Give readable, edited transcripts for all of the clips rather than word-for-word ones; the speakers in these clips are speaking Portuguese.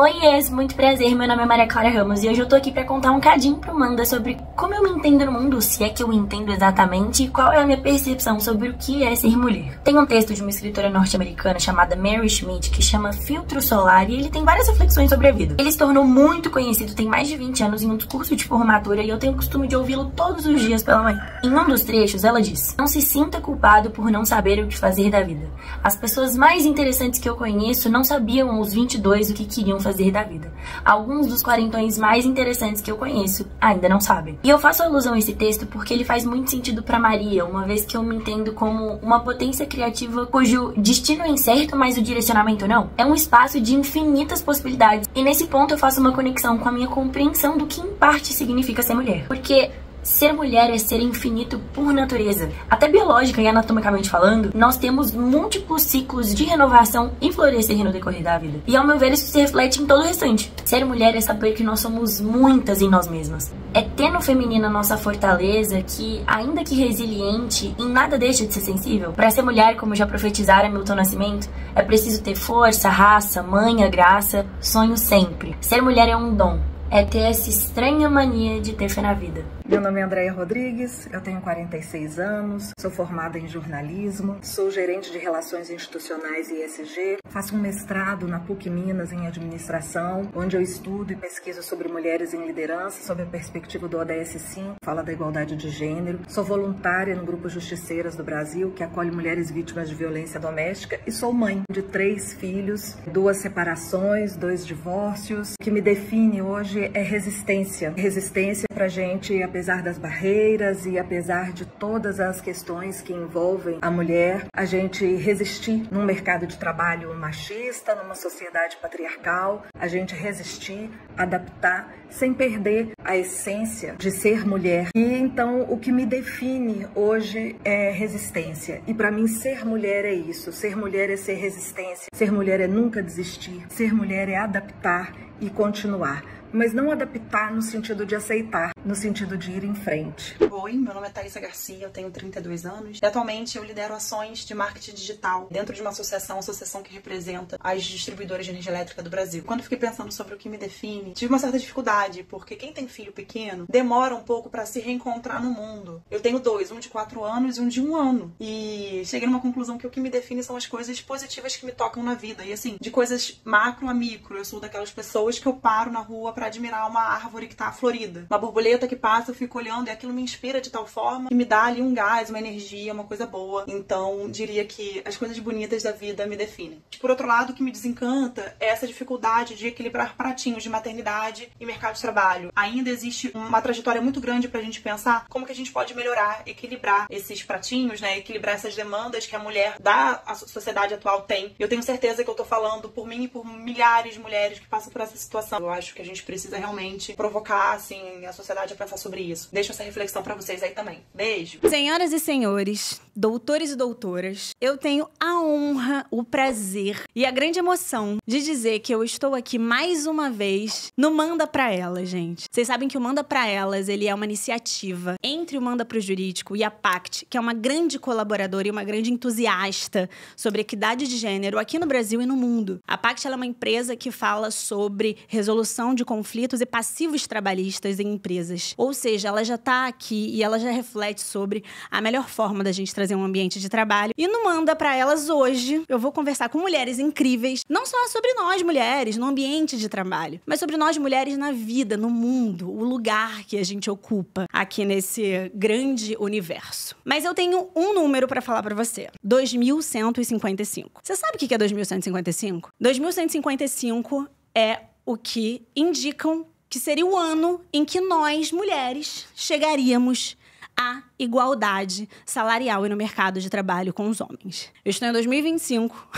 Oiês, muito prazer, meu nome é Maria Clara Ramos e hoje eu tô aqui pra contar um cadinho pro Manda sobre como eu me entendo no mundo, se é que eu entendo exatamente, e qual é a minha percepção sobre o que é ser mulher. Tem um texto de uma escritora norte-americana chamada Mary Schmidt que chama Filtro Solar e ele tem várias reflexões sobre a vida. Ele se tornou muito conhecido tem mais de 20 anos em um discurso de formatura e eu tenho o costume de ouvi-lo todos os dias pela manhã. Em um dos trechos ela diz: "Não se sinta culpado por não saber o que fazer da vida. As pessoas mais interessantes que eu conheço não sabiam aos 22 o que queriam fazer da vida. Alguns dos quarentões mais interessantes que eu conheço ainda não sabem." E eu faço alusão a esse texto porque ele faz muito sentido pra Maria, uma vez que eu me entendo como uma potência criativa cujo destino é incerto, mas o direcionamento não. É um espaço de infinitas possibilidades. E nesse ponto eu faço uma conexão com a minha compreensão do que em parte significa ser mulher. Porque ser mulher é ser infinito por natureza. Até biológica e anatomicamente falando, nós temos múltiplos ciclos de renovação e florescer no decorrer da vida. E ao meu ver, isso se reflete em todo o restante. Ser mulher é saber que nós somos muitas em nós mesmas. É ter no feminino a nossa fortaleza que, ainda que resiliente, em nada deixa de ser sensível. Para ser mulher, como já profetizara Milton Nascimento, é preciso ter força, raça, manha, graça, sonho sempre. Ser mulher é um dom. É ter essa estranha mania de ter fé na vida. Meu nome é Andréia Rodrigues, eu tenho 46 anos, sou formada em jornalismo, sou gerente de relações institucionais e ESG, faço um mestrado na PUC Minas em administração, onde eu estudo e pesquiso sobre mulheres em liderança, sob a perspectiva do ODS 5, fala da igualdade de gênero. Sou voluntária no Grupo Justiceiras do Brasil, que acolhe mulheres vítimas de violência doméstica, e sou mãe de 3 filhos, 2 separações, 2 divórcios. O que me define hoje é resistência. Resistência pra gente, apesar das barreiras e apesar de todas as questões que envolvem a mulher, a gente resistir num mercado de trabalho machista, numa sociedade patriarcal, a gente resistir, adaptar, sem perder a essência de ser mulher. E então o que me define hoje é resistência. E para mim ser mulher é isso. Ser mulher é ser resistência. Ser mulher é nunca desistir. Ser mulher é adaptar e continuar. Mas não adaptar no sentido de aceitar, no sentido de ir em frente. Oi, meu nome é Thaisa Garcia, eu tenho 32 anos e atualmente eu lidero ações de marketing digital dentro de uma associação que representa as distribuidoras de energia elétrica do Brasil. Quando eu fiquei pensando sobre o que me define, tive uma certa dificuldade, porque quem tem filho pequeno demora um pouco para se reencontrar no mundo. Eu tenho 2, um de 4 anos e um de 1 ano. E cheguei numa conclusão que o que me define são as coisas positivas que me tocam na vida. E assim, de coisas macro a micro, eu sou daquelas pessoas que eu paro na rua pra admirar uma árvore que tá florida. Uma borboleta que passa, eu fico olhando e aquilo me inspira de tal forma que me dá ali um gás, uma energia, uma coisa boa. Então, diria que as coisas bonitas da vida me definem. Por outro lado, o que me desencanta é essa dificuldade de equilibrar pratinhos de maternidade e mercado de trabalho. Ainda existe uma trajetória muito grande pra gente pensar como que a gente pode melhorar, equilibrar esses pratinhos, né? Equilibrar essas demandas que a mulher da sociedade atual tem. Eu tenho certeza que eu tô falando por mim e por milhares de mulheres que passam por essa situação. Eu acho que a gente precisa realmente provocar, assim, a sociedade a pensar sobre isso. Deixo essa reflexão pra vocês aí também. Beijo! Senhoras e senhores, doutores e doutoras, eu tenho a honra, o prazer e a grande emoção de dizer que eu estou aqui mais uma vez no Manda Pra Elas, gente. Vocês sabem que o Manda Pra Elas, ele é uma iniciativa entre o Manda Pro Jurídico e a PACT, que é uma grande colaboradora e uma grande entusiasta sobre equidade de gênero aqui no Brasil e no mundo. A PACT, ela é uma empresa que fala sobre resolução de conflitos e passivos trabalhistas em empresas. Ou seja, ela já está aqui e ela já reflete sobre a melhor forma da gente trazer um ambiente de trabalho. E no Manda Pra Elas hoje, eu vou conversar com mulheres incríveis, não só sobre nós mulheres no ambiente de trabalho, mas sobre nós mulheres na vida, no mundo, o lugar que a gente ocupa aqui nesse grande universo. Mas eu tenho um número para falar para você: 2155. Você sabe o que é 2155? 2155 é o que indicam que seria o ano em que nós, mulheres, chegaríamos à igualdade salarial e no mercado de trabalho com os homens. Eu estou em 2025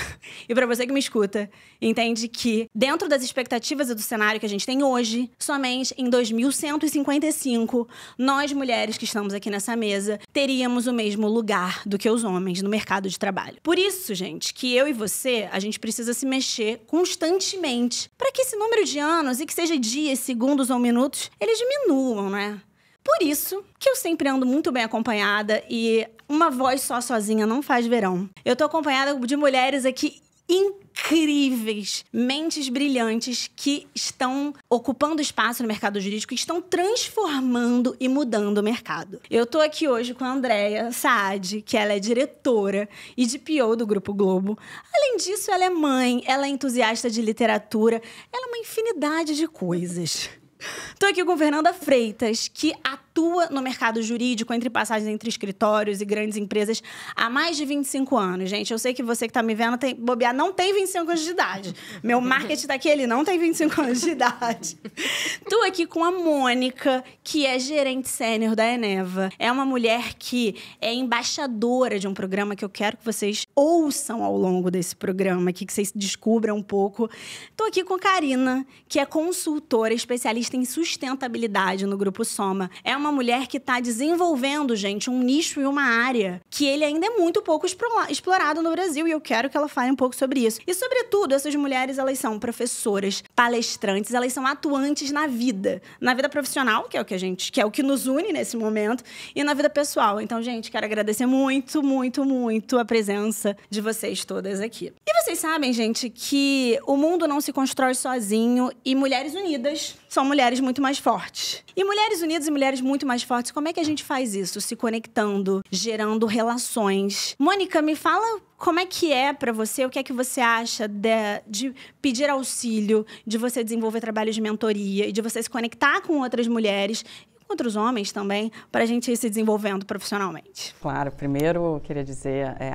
e para você que me escuta, entende que dentro das expectativas e do cenário que a gente tem hoje, somente em 2155, nós mulheres que estamos aqui nessa mesa teríamos o mesmo lugar do que os homens no mercado de trabalho. Por isso, gente, que eu e você, a gente precisa se mexer constantemente para que esse número de anos, e que seja dias, segundos ou minutos, eles diminuam, né? Por isso que eu sempre ando muito bem acompanhada e uma voz só sozinha não faz verão. Eu tô acompanhada de mulheres aqui incríveis, mentes brilhantes que estão ocupando espaço no mercado jurídico, que estão transformando e mudando o mercado. Eu tô aqui hoje com a Andréia Saad, que ela é diretora e DPO do Grupo Globo. Além disso, ela é mãe, ela é entusiasta de literatura, ela é uma infinidade de coisas. Tô aqui com Fernanda Freitas, que atua no mercado jurídico, entre passagens entre escritórios e grandes empresas, há mais de 25 anos. Gente, eu sei que você que tá me vendo, bobear, não tem 25 anos de idade. Meu marketing tá aqui, ele não tem 25 anos de idade. Tô aqui com a Mônica, que é gerente sênior da Eneva. É uma mulher que é embaixadora de um programa que eu quero que vocês ouçam ao longo desse programa aqui, que vocês descubram um pouco. Tô aqui com a Karina, que é consultora, especialista em sustentabilidade no Grupo Soma. É uma mulher que está desenvolvendo, gente, um nicho e uma área que ele ainda é muito pouco explorado no Brasil, e eu quero que ela fale um pouco sobre isso. E, sobretudo, essas mulheres, elas são professoras, palestrantes, elas são atuantes na vida profissional, que é o que nos une nesse momento, e na vida pessoal. Então, gente, quero agradecer muito, muito, muito a presença de vocês todas aqui. E vocês sabem, gente, que o mundo não se constrói sozinho, e mulheres unidas são mulheres muito mais fortes. E mulheres unidas e mulheres muito mais fortes, como é que a gente faz isso? Se conectando, gerando relações. Mônica, me fala como é que é pra você, o que é que você acha de pedir auxílio, de você desenvolver trabalho de mentoria e de você se conectar com outras mulheres e com outros homens também, pra gente ir se desenvolvendo profissionalmente. Claro, primeiro eu queria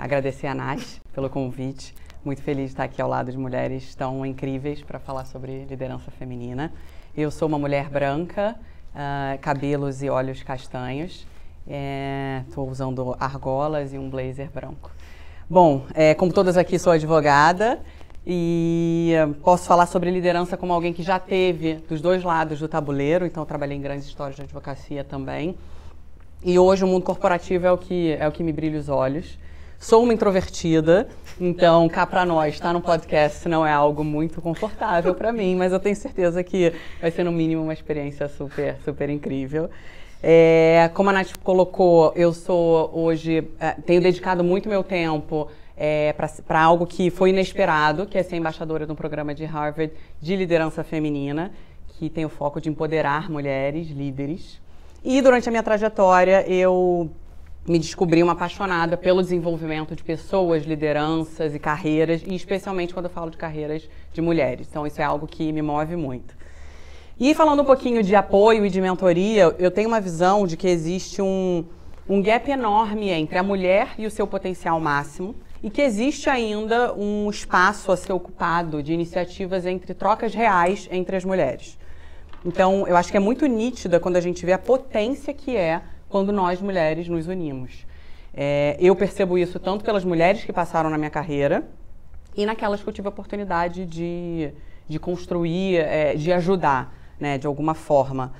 agradecer a Nath pelo convite. Muito feliz de estar aqui ao lado de mulheres tão incríveis para falar sobre liderança feminina. Eu sou uma mulher branca, cabelos e olhos castanhos. Estou usando argolas e um blazer branco. Bom, como todas aqui, sou advogada e posso falar sobre liderança como alguém que já teve dos dois lados do tabuleiro. Então, trabalhei em grandes histórias de advocacia também. E hoje o mundo corporativo é o que me brilha os olhos. Sou uma introvertida, então cá pra nós, estar no podcast não é algo muito confortável para mim, mas eu tenho certeza que vai ser no mínimo uma experiência super, super incrível. Como a Nath colocou, eu sou hoje, tenho dedicado muito meu tempo para algo que foi inesperado, que é ser embaixadora de um programa de Harvard de liderança feminina, que tem o foco de empoderar mulheres líderes. E durante a minha trajetória, eu me descobri uma apaixonada pelo desenvolvimento de pessoas, lideranças e carreiras, e especialmente quando eu falo de carreiras de mulheres. Então, isso é algo que me move muito. E falando um pouquinho de apoio e de mentoria, eu tenho uma visão de que existe um gap enorme entre a mulher e o seu potencial máximo, e que existe ainda um espaço a ser ocupado de iniciativas entre trocas reais entre as mulheres. Então, eu acho que é muito nítida quando a gente vê a potência que é quando nós, mulheres, nos unimos. Eu percebo isso tanto pelas mulheres que passaram na minha carreira e naquelas que eu tive a oportunidade de construir, de ajudar, né, de alguma forma.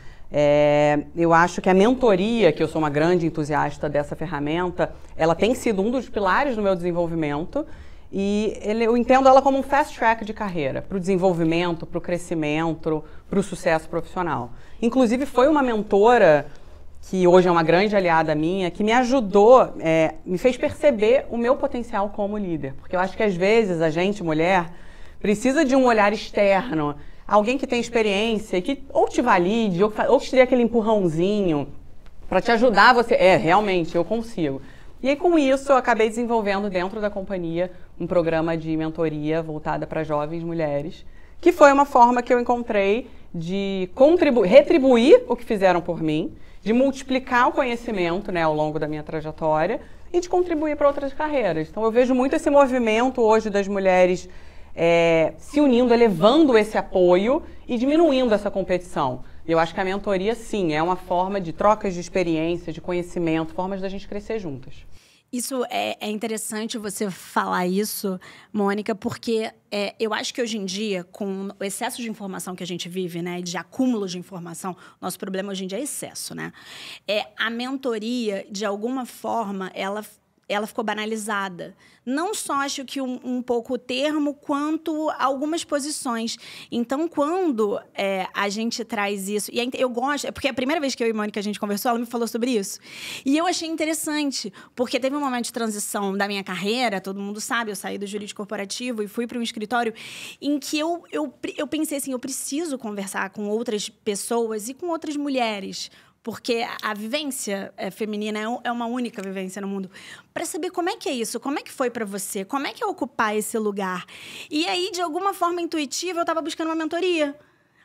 Eu acho que a mentoria, que eu sou uma grande entusiasta dessa ferramenta, ela tem sido um dos pilares do meu desenvolvimento e eu entendo ela como um fast track de carreira, para o desenvolvimento, para o crescimento, para o sucesso profissional. Inclusive, foi uma mentora que hoje é uma grande aliada minha, que me ajudou, me fez perceber o meu potencial como líder. Porque eu acho que às vezes a gente, mulher, precisa de um olhar externo, alguém que tem experiência, que ou te valide, ou que te dê aquele empurrãozinho para te ajudar você. Realmente, eu consigo. E aí, com isso, eu acabei desenvolvendo dentro da companhia um programa de mentoria voltada para jovens mulheres, que foi uma forma que eu encontrei de retribuir o que fizeram por mim, de multiplicar o conhecimento, né, ao longo da minha trajetória e de contribuir para outras carreiras. Então, eu vejo muito esse movimento hoje das mulheres se unindo, elevando esse apoio e diminuindo essa competição. Eu acho que a mentoria, sim, é uma forma de trocas de experiência, de conhecimento, formas da gente crescer juntas. Isso é interessante você falar isso, Mônica, porque eu acho que hoje em dia, com o excesso de informação que a gente vive, né, de acúmulo de informação, nosso problema hoje em dia é excesso, né? A mentoria, de alguma forma, ela ela ficou banalizada. Não só acho que um pouco o termo, quanto algumas posições. Então, quando a gente traz isso... E eu gosto... Porque a primeira vez que eu e a Mônica a gente conversou, ela me falou sobre isso. E eu achei interessante, porque teve um momento de transição da minha carreira, todo mundo sabe, eu saí do jurídico corporativo e fui para um escritório em que eu pensei assim, eu preciso conversar com outras pessoas e com outras mulheres, porque a vivência feminina é uma única vivência no mundo, para saber como é que é isso, como é que foi para você, como é que é ocupar esse lugar. E aí, de alguma forma intuitiva, eu estava buscando uma mentoria.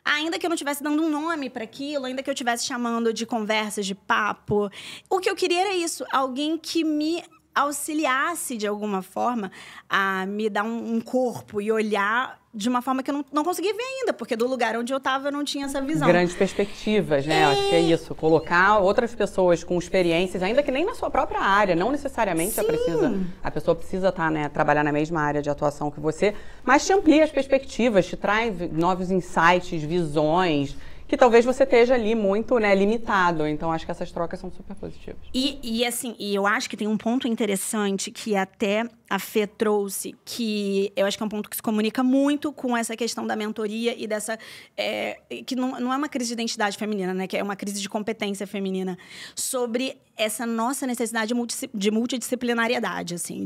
Ainda que eu não estivesse dando um nome para aquilo, ainda que eu estivesse chamando de conversas, de papo, o que eu queria era isso, alguém que me auxiliasse, de alguma forma, a me dar um corpo e olhar de uma forma que eu não conseguia ver ainda, porque do lugar onde eu estava eu não tinha essa visão. Grandes perspectivas, né? Acho que é isso. Colocar outras pessoas com experiências, ainda que nem na sua própria área, não necessariamente a pessoa precisa estar, né, trabalhar na mesma área de atuação que você, mas te amplia as perspectivas, te traz novos insights, visões, que talvez você esteja ali muito, né, limitado. Então, acho que essas trocas são super positivas. E eu acho que tem um ponto interessante que até a Fê trouxe, que eu acho que é um ponto que se comunica muito com essa questão da mentoria e dessa... que não é uma crise de identidade feminina, né? Que é uma crise de competência feminina. Sobre essa nossa necessidade de multidisciplinariedade, assim.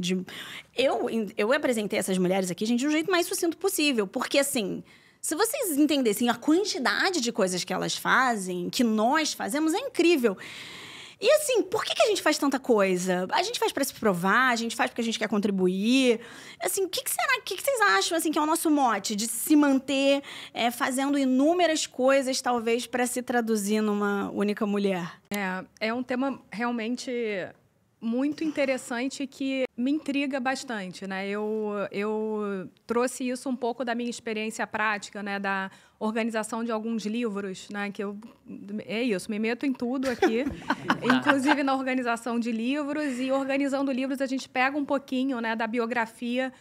Eu apresentei essas mulheres aqui, gente, de um jeito mais sucinto possível. Porque, assim... Se vocês entendessem a quantidade de coisas que elas fazem, que nós fazemos, é incrível. E assim, por que a gente faz tanta coisa? A gente faz para se provar, a gente faz porque a gente quer contribuir. Assim, o que vocês acham assim, que é o nosso mote de se manter fazendo inúmeras coisas, talvez, para se traduzir numa única mulher? É um tema realmente muito interessante que me intriga bastante, né? Eu trouxe isso um pouco da minha experiência prática, né? Da organização de alguns livros, né? Que me meto em tudo aqui, inclusive na organização de livros. E organizando livros a gente pega um pouquinho, né, da biografia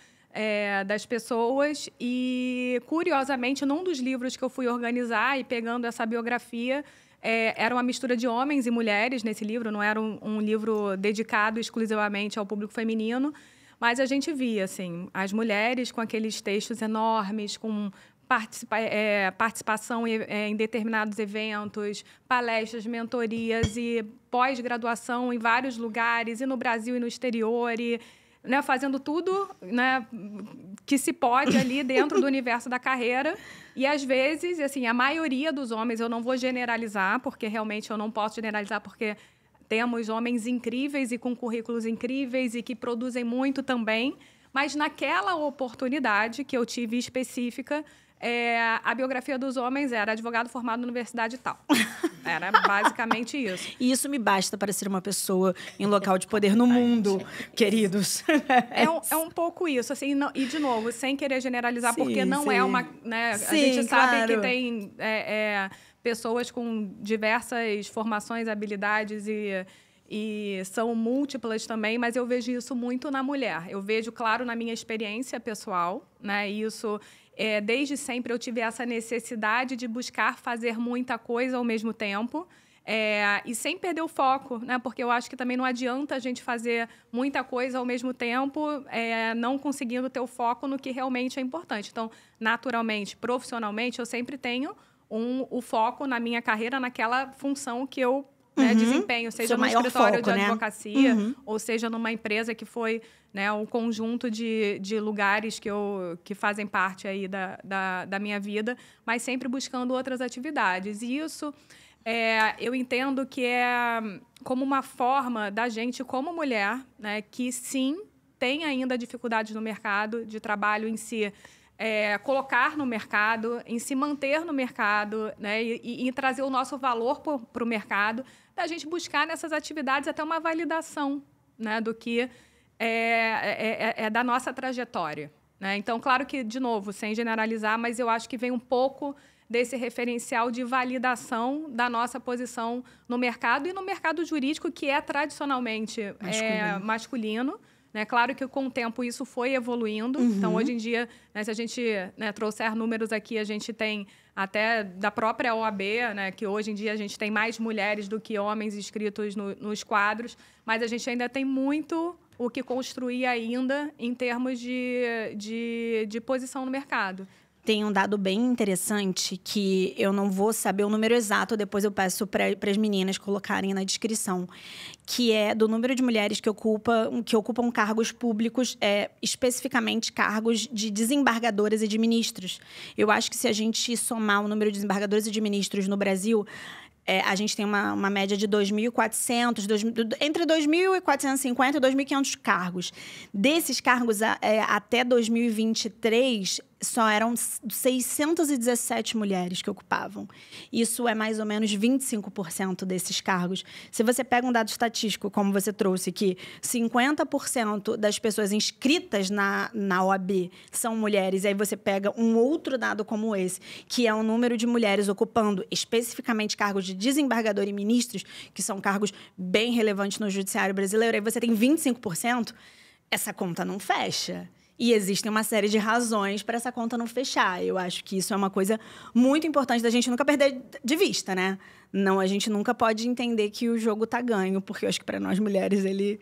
das pessoas e, curiosamente, num dos livros que eu fui organizar e pegando essa biografia, era uma mistura de homens e mulheres nesse livro, não era um livro dedicado exclusivamente ao público feminino, mas a gente via, assim, as mulheres com aqueles textos enormes, com participação em determinados eventos, palestras, mentorias e pós-graduação em vários lugares, e no Brasil e no exterior, e, né, fazendo tudo, né, que se pode ali dentro do universo da carreira. E, às vezes, assim, a maioria dos homens, eu não vou generalizar, porque realmente eu não posso generalizar, porque temos homens incríveis e com currículos incríveis e que produzem muito também, mas naquela oportunidade que eu tive específica, a biografia dos homens era advogado formado na universidade tal. Era basicamente isso. E isso me basta para ser uma pessoa em local de poder no mundo, queridos. É um pouco isso, assim, não, e de novo, sem querer generalizar, Sim, porque não é uma... Né, sim, a gente sabe claro. que tem pessoas com diversas formações, habilidades e são múltiplas também, mas eu vejo isso muito na mulher. Eu vejo, claro, na minha experiência pessoal, né, isso... desde sempre eu tive essa necessidade de buscar fazer muita coisa ao mesmo tempo e sem perder o foco, né? Porque eu acho que também não adianta a gente fazer muita coisa ao mesmo tempo não conseguindo ter o foco no que realmente é importante. Então, naturalmente, profissionalmente, eu sempre tenho o foco na minha carreira, naquela função que eu desempenho, seja no escritório de advocacia, ou seja numa empresa que foi, né, um conjunto de lugares que fazem parte aí da minha vida, mas sempre buscando outras atividades. E isso eu entendo que é como uma forma da gente, como mulher, né, que sim, tem ainda dificuldades no mercado de trabalho em si, colocar no mercado, em se manter no mercado, né, e trazer o nosso valor para o mercado, da gente buscar nessas atividades até uma validação, né, do que da nossa trajetória, né? Então, claro que, de novo, sem generalizar, mas eu acho que vem um pouco desse referencial de validação da nossa posição no mercado e no mercado jurídico, que é tradicionalmente masculino. Né? Claro que com o tempo isso foi evoluindo. Então, hoje em dia, né, se a gente, né, trouxer números aqui, a gente tem até da própria OAB, né, que hoje em dia a gente tem mais mulheres do que homens inscritos nos quadros, mas a gente ainda tem muito o que construir ainda em termos de posição no mercado. Tem um dado bem interessante que eu não vou saber o número exato, depois eu peço para as meninas colocarem na descrição, que é do número de mulheres que ocupam cargos públicos, especificamente cargos de desembargadoras e de ministros. Eu acho que se a gente somar o número de desembargadores e de ministros no Brasil, a gente tem uma média de 2.400, entre 2.450 e 2.500 cargos. Desses cargos, até 2023, só eram 617 mulheres que ocupavam. Isso é mais ou menos 25% desses cargos. Se você pega um dado estatístico, como você trouxe, que 50% das pessoas inscritas na OAB são mulheres, e aí você pega um outro dado como esse, que é o número de mulheres ocupando especificamente cargos de desembargador e ministros, que são cargos bem relevantes no judiciário brasileiro, aí você tem 25%, essa conta não fecha. E existem uma série de razões para essa conta não fechar. Eu acho que isso é uma coisa muito importante da gente nunca perder de vista, né? Não, a gente nunca pode entender que o jogo tá ganho, porque eu acho que para nós mulheres ele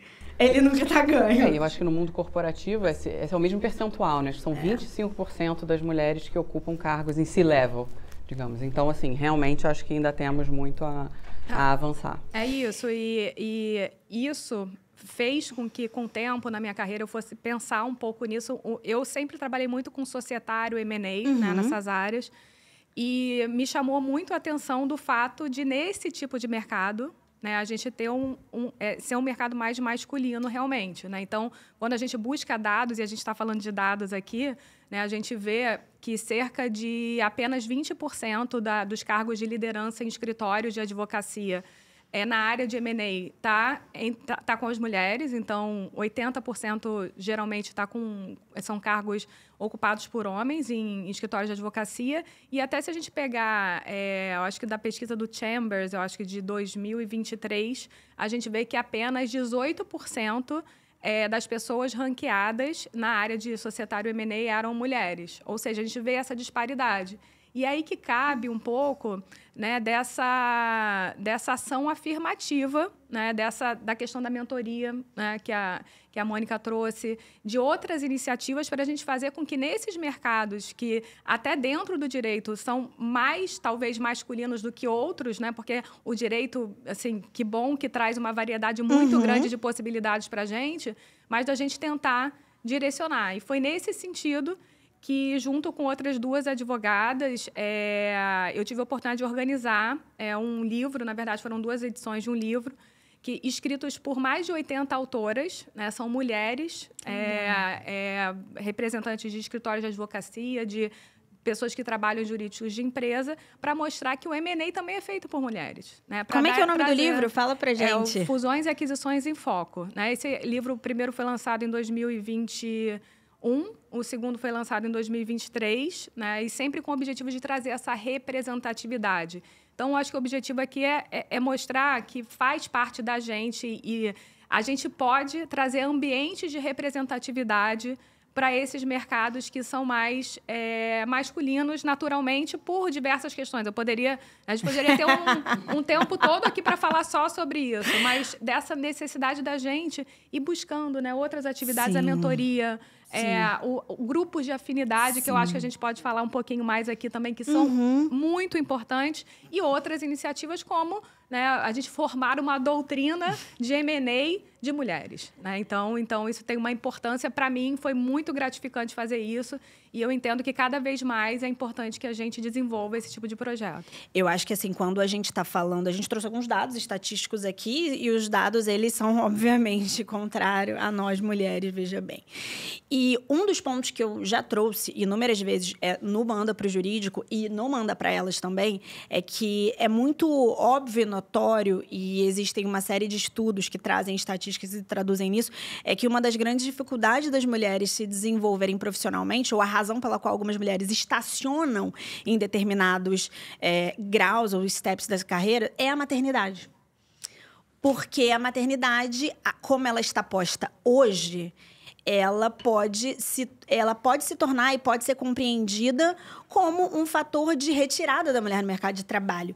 nunca tá ganho. Eu acho que no mundo corporativo esse é o mesmo percentual, né? São 25% das mulheres que ocupam cargos em C-level, digamos. Então, assim, realmente acho que ainda temos muito a avançar. É isso, e isso fez com que, com o tempo, na minha carreira, eu fosse pensar um pouco nisso. Eu sempre trabalhei muito com societário, M&A, né, nessas áreas, e me chamou muito a atenção do fato de, nesse tipo de mercado, né, a gente ter ser um mercado mais masculino, realmente. Né? Então, quando a gente busca dados, e a gente está falando de dados aqui, né, a gente vê que cerca de apenas 20% dos cargos de liderança em escritórios de advocacia na área de M&A tá com as mulheres, então 80% geralmente são cargos ocupados por homens em escritórios de advocacia. E até se a gente pegar, eu acho que da pesquisa do Chambers, eu acho que de 2023, a gente vê que apenas 18% das pessoas ranqueadas na área de societário M&A eram mulheres. Ou seja, a gente vê essa disparidade. E aí que cabe um pouco, né, dessa ação afirmativa, né, da questão da mentoria, né, que a Mônica trouxe, de outras iniciativas para a gente fazer com que nesses mercados que até dentro do direito são talvez masculinos do que outros, né, porque o direito, assim, que bom que traz uma variedade muito grande de possibilidades para a gente, mas da gente tentar direcionar. E foi nesse sentido que, junto com outras duas advogadas, eu tive a oportunidade de organizar um livro, na verdade, foram 2 edições de um livro, escritos por mais de 80 autoras, né, são mulheres, representantes de escritórios de advocacia, de pessoas que trabalham jurídicos de empresa, para mostrar que o M&A também é feito por mulheres. Né, como é que é o nome do livro? Fala pra gente. Fusões e Aquisições em Foco. Né? Esse livro, o primeiro foi lançado em 2021, o segundo foi lançado em 2023, né, e sempre com o objetivo de trazer essa representatividade. Então, acho que o objetivo aqui é mostrar que faz parte da gente e a gente pode trazer ambientes de representatividade para esses mercados que são mais masculinos, naturalmente, por diversas questões. A gente poderia ter um tempo todo aqui para falar só sobre isso, mas dessa necessidade da gente ir buscando, né, outras atividades, a mentoria, grupos de afinidade, que eu acho que a gente pode falar um pouquinho mais aqui também, que são muito importantes, e outras iniciativas como, né, a gente formar uma doutrina de M&A de mulheres. Né? Então, isso tem uma importância. Para mim, foi muito gratificante fazer isso, e eu entendo que cada vez mais é importante que a gente desenvolva esse tipo de projeto. Eu acho que, assim, quando a gente está falando, a gente trouxe alguns dados estatísticos aqui, e os dados, eles são, obviamente, contrários a nós, mulheres, veja bem. E um dos pontos que eu já trouxe inúmeras vezes no Manda para o Jurídico e no Manda para Elas também, é que é muito óbvio e notório, e existem uma série de estudos que trazem estatísticas e traduzem nisso, é que uma das grandes dificuldades das mulheres se desenvolverem profissionalmente, ou a razão pela qual algumas mulheres estacionam em determinados graus ou steps da carreira, é a maternidade. Porque a maternidade, como ela está posta hoje, ela pode se tornar e pode ser compreendida como um fator de retirada da mulher no mercado de trabalho.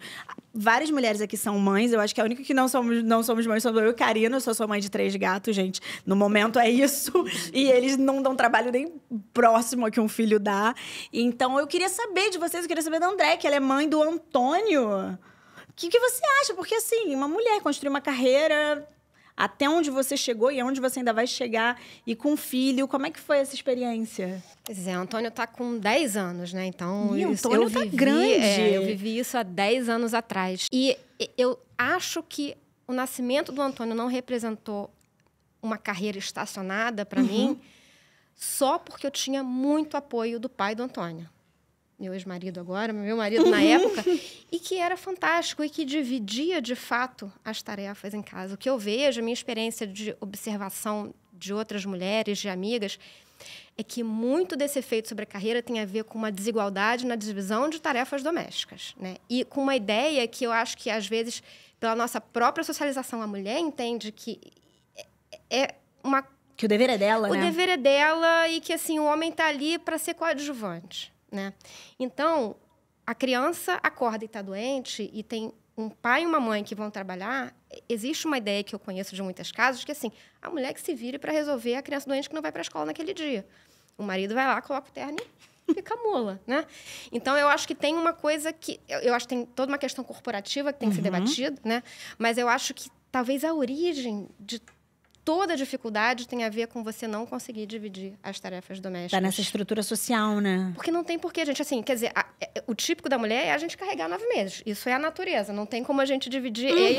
várias mulheres aqui são mães. Eu acho que a única que não somos mães somos eu e Karina. Eu sou mãe de 3 gatos, gente. No momento é isso. E eles não dão trabalho nem próximo a que um filho dá. Então, eu queria saber de vocês, eu queria saber da André, que ela é mãe do Antônio. O que você acha? Porque, assim, uma mulher construir uma carreira até onde você chegou e aonde você ainda vai chegar, e com filho, como é que foi essa experiência? Pois é, o Antônio tá com 10 anos, né? Então, o Antônio tá grande. Eu vivi isso há 10 anos atrás. E eu acho que o nascimento do Antônio não representou uma carreira estacionada para mim, só porque eu tinha muito apoio do pai do Antônio. Meu ex-marido agora, meu marido na época, e que era fantástico e que dividia, de fato, as tarefas em casa. O que eu vejo, a minha experiência de observação de outras mulheres, de amigas, é que muito desse efeito sobre a carreira tem a ver com uma desigualdade na divisão de tarefas domésticas, né? E com uma ideia que eu acho que, às vezes, pela nossa própria socialização, a mulher entende que é uma... Que o dever é dela, né? O dever é dela e que, assim, o homem está ali para ser coadjuvante, né? Então, a criança acorda e está doente e tem um pai e uma mãe que vão trabalhar. Existe uma ideia que eu conheço de muitos casos que, assim, a mulher que se vire para resolver a criança doente que não vai para a escola naquele dia. O marido vai lá, coloca o terno e fica mula, né? Então, eu acho que tem uma coisa que... Eu acho que tem toda uma questão corporativa que tem que ser debatida, né? Mas eu acho que talvez a origem de toda a dificuldade tem a ver com você não conseguir dividir as tarefas domésticas. Tá nessa estrutura social, né? Porque não tem porquê, gente. Assim, quer dizer, o típico da mulher é a gente carregar 9 meses. Isso é a natureza. Não tem como a gente dividir né?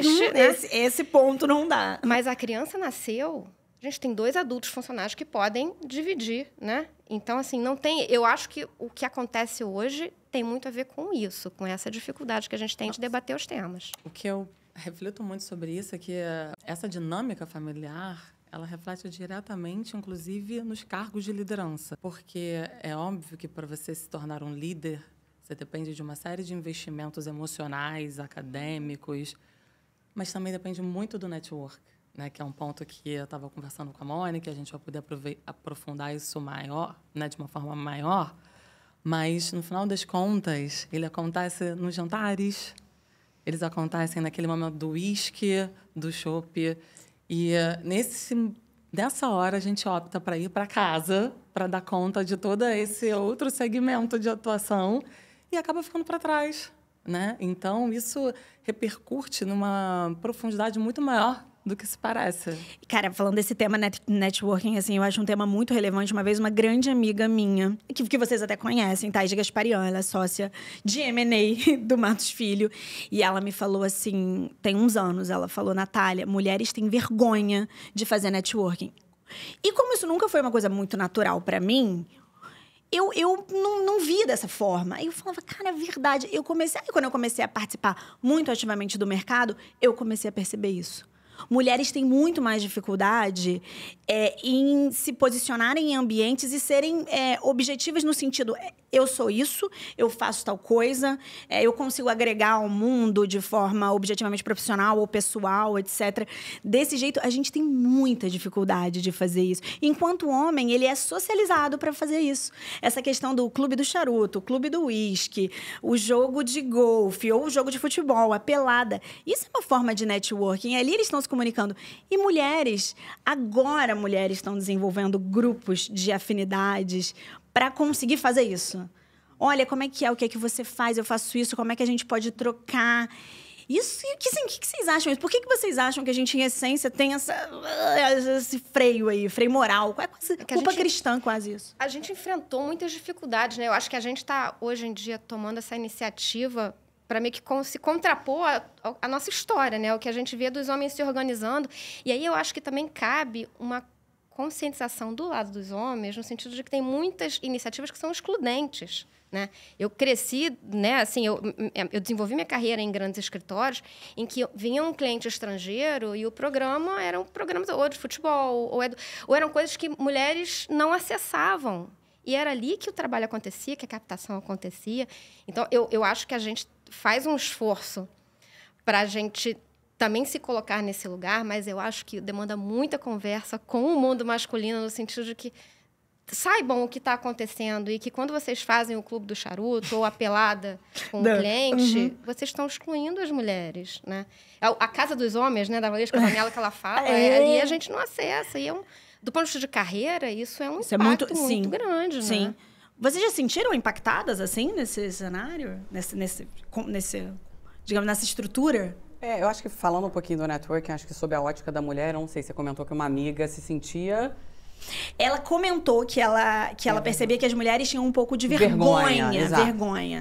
Esse ponto não dá. Mas a criança nasceu... A gente tem 2 adultos funcionários que podem dividir, né? Então, assim, não tem... Eu acho que o que acontece hoje tem muito a ver com isso, com essa dificuldade que a gente tem de debater os temas. O que eu reflito muito sobre isso é que essa dinâmica familiar, ela reflete diretamente, inclusive, nos cargos de liderança. Porque é óbvio que para você se tornar um líder, você depende de uma série de investimentos emocionais, acadêmicos, mas também depende muito do network, né? Que é um ponto que eu estava conversando com a Mônica, a gente vai poder aprofundar isso maior, né? De uma forma maior. Mas, no final das contas, ele acontece nos jantares, eles acontecem naquele momento do uísque, do chopp. E nessa hora a gente opta para ir para casa para dar conta de todo esse outro segmento de atuação e acaba ficando para trás, né? Então, isso repercute numa profundidade muito maior do que se parece. Cara, falando desse tema networking, assim, eu acho um tema muito relevante. Uma vez, uma grande amiga minha, que vocês até conhecem, Thaís Gasparian, ela é sócia de M&A do Matos Filho. E ela me falou assim, tem uns anos, ela falou, Natália, mulheres têm vergonha de fazer networking. E como isso nunca foi uma coisa muito natural pra mim, eu não vi dessa forma. Aí eu falava, cara, é verdade. Quando eu comecei a participar muito ativamente do mercado, eu comecei a perceber isso. Mulheres têm muito mais dificuldade em se posicionarem em ambientes e serem objetivas no sentido, eu sou isso, eu faço tal coisa, eu consigo agregar ao mundo de forma objetivamente profissional ou pessoal, etc. Desse jeito, a gente tem muita dificuldade de fazer isso. Enquanto o homem, ele é socializado para fazer isso. Essa questão do clube do charuto, o clube do uísque, o jogo de golfe ou o jogo de futebol, a pelada. Isso é uma forma de networking. Ali eles estão se comunicando. E mulheres, agora mulheres estão desenvolvendo grupos de afinidades para conseguir fazer isso. Olha, como é que é? O que é que você faz? Eu faço isso. Como é que a gente pode trocar? Isso, o que vocês acham? Por que vocês acham que a gente, em essência, tem esse freio aí, freio moral? É quase culpa cristã, quase isso. A gente enfrentou muitas dificuldades, né? Eu acho que a gente está, hoje em dia, tomando essa iniciativa para meio que se contrapor à nossa história, né? O que a gente vê dos homens se organizando. E aí eu acho que também cabe uma conscientização do lado dos homens, no sentido de que tem muitas iniciativas que são excludentes, né? Eu cresci, né? Assim, eu desenvolvi minha carreira em grandes escritórios em que vinha um cliente estrangeiro e o programa eram programas ou de futebol, ou eram coisas que mulheres não acessavam. E era ali que o trabalho acontecia, que a captação acontecia. Então, eu acho que a gente faz um esforço para a gente também se colocar nesse lugar, mas eu acho que demanda muita conversa com o mundo masculino, no sentido de que saibam o que está acontecendo e que quando vocês fazem o Clube do Charuto ou a pelada com o cliente, vocês estão excluindo as mulheres, né? A casa dos homens, né, da Valesca Zanella que ela fala, ali a gente não acessa. E do ponto de vista de carreira, isso é um impacto muito grande, sim. né? Vocês já sentiram impactadas, assim, nesse cenário? Digamos, nessa estrutura? Eu acho que falando um pouquinho do networking, acho que sob a ótica da mulher, não sei, você comentou que uma amiga se sentia... Ela comentou que ela percebia que as mulheres tinham um pouco de vergonha.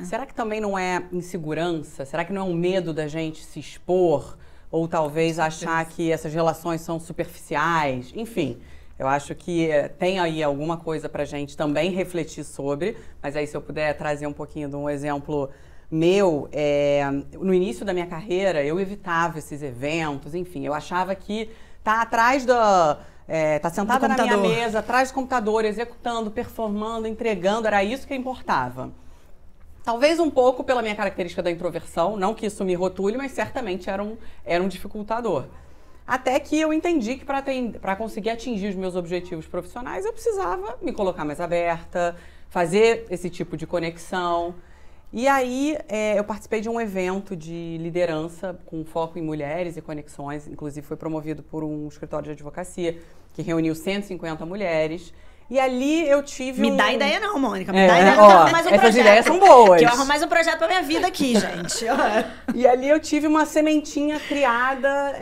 Será que também não é insegurança? Será que não é um medo da gente se expor? Ou talvez achar que essas relações são superficiais? Enfim, eu acho que tem aí alguma coisa pra gente também refletir sobre. Mas aí, se eu puder trazer um pouquinho de um exemplo meu, no início da minha carreira, eu evitava esses eventos. Enfim, eu achava que tá atrás da... tá sentada na minha mesa, atrás do computador, executando, performando, entregando, era isso que importava. Talvez um pouco pela minha característica da introversão, não que isso me rotule, mas certamente era um dificultador. Até que eu entendi que para conseguir atingir os meus objetivos profissionais, eu precisava me colocar mais aberta, fazer esse tipo de conexão. E aí, eu participei de um evento de liderança com foco em mulheres e conexões, inclusive foi promovido por um escritório de advocacia que reuniu 150 mulheres. E ali eu tive Me dá ideia não, Mônica. Me dá ideia não, que eu arrumo mais um essas projeto. Ideias são boas. Que eu arrumo mais um projeto pra minha vida aqui, gente. E ali eu tive uma sementinha criada,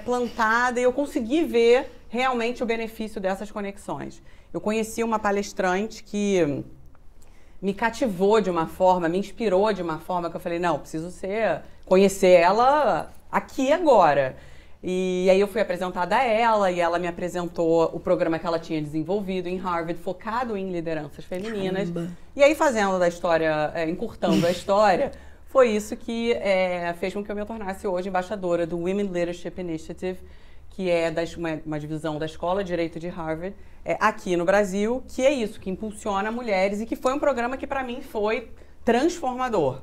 plantada, e eu consegui ver realmente o benefício dessas conexões. Eu conheci uma palestrante que me cativou de uma forma, me inspirou de uma forma que eu falei, não, preciso conhecer ela aqui agora. E aí eu fui apresentada a ela e ela me apresentou o programa que ela tinha desenvolvido em Harvard, focado em lideranças femininas. Caramba. E aí fazendo da história, encurtando a história, foi isso que fez com que eu me tornasse hoje embaixadora do Women Leadership Initiative, que é uma divisão da Escola de Direito de Harvard, aqui no Brasil, que é isso, que impulsiona mulheres e que foi um programa que para mim foi transformador.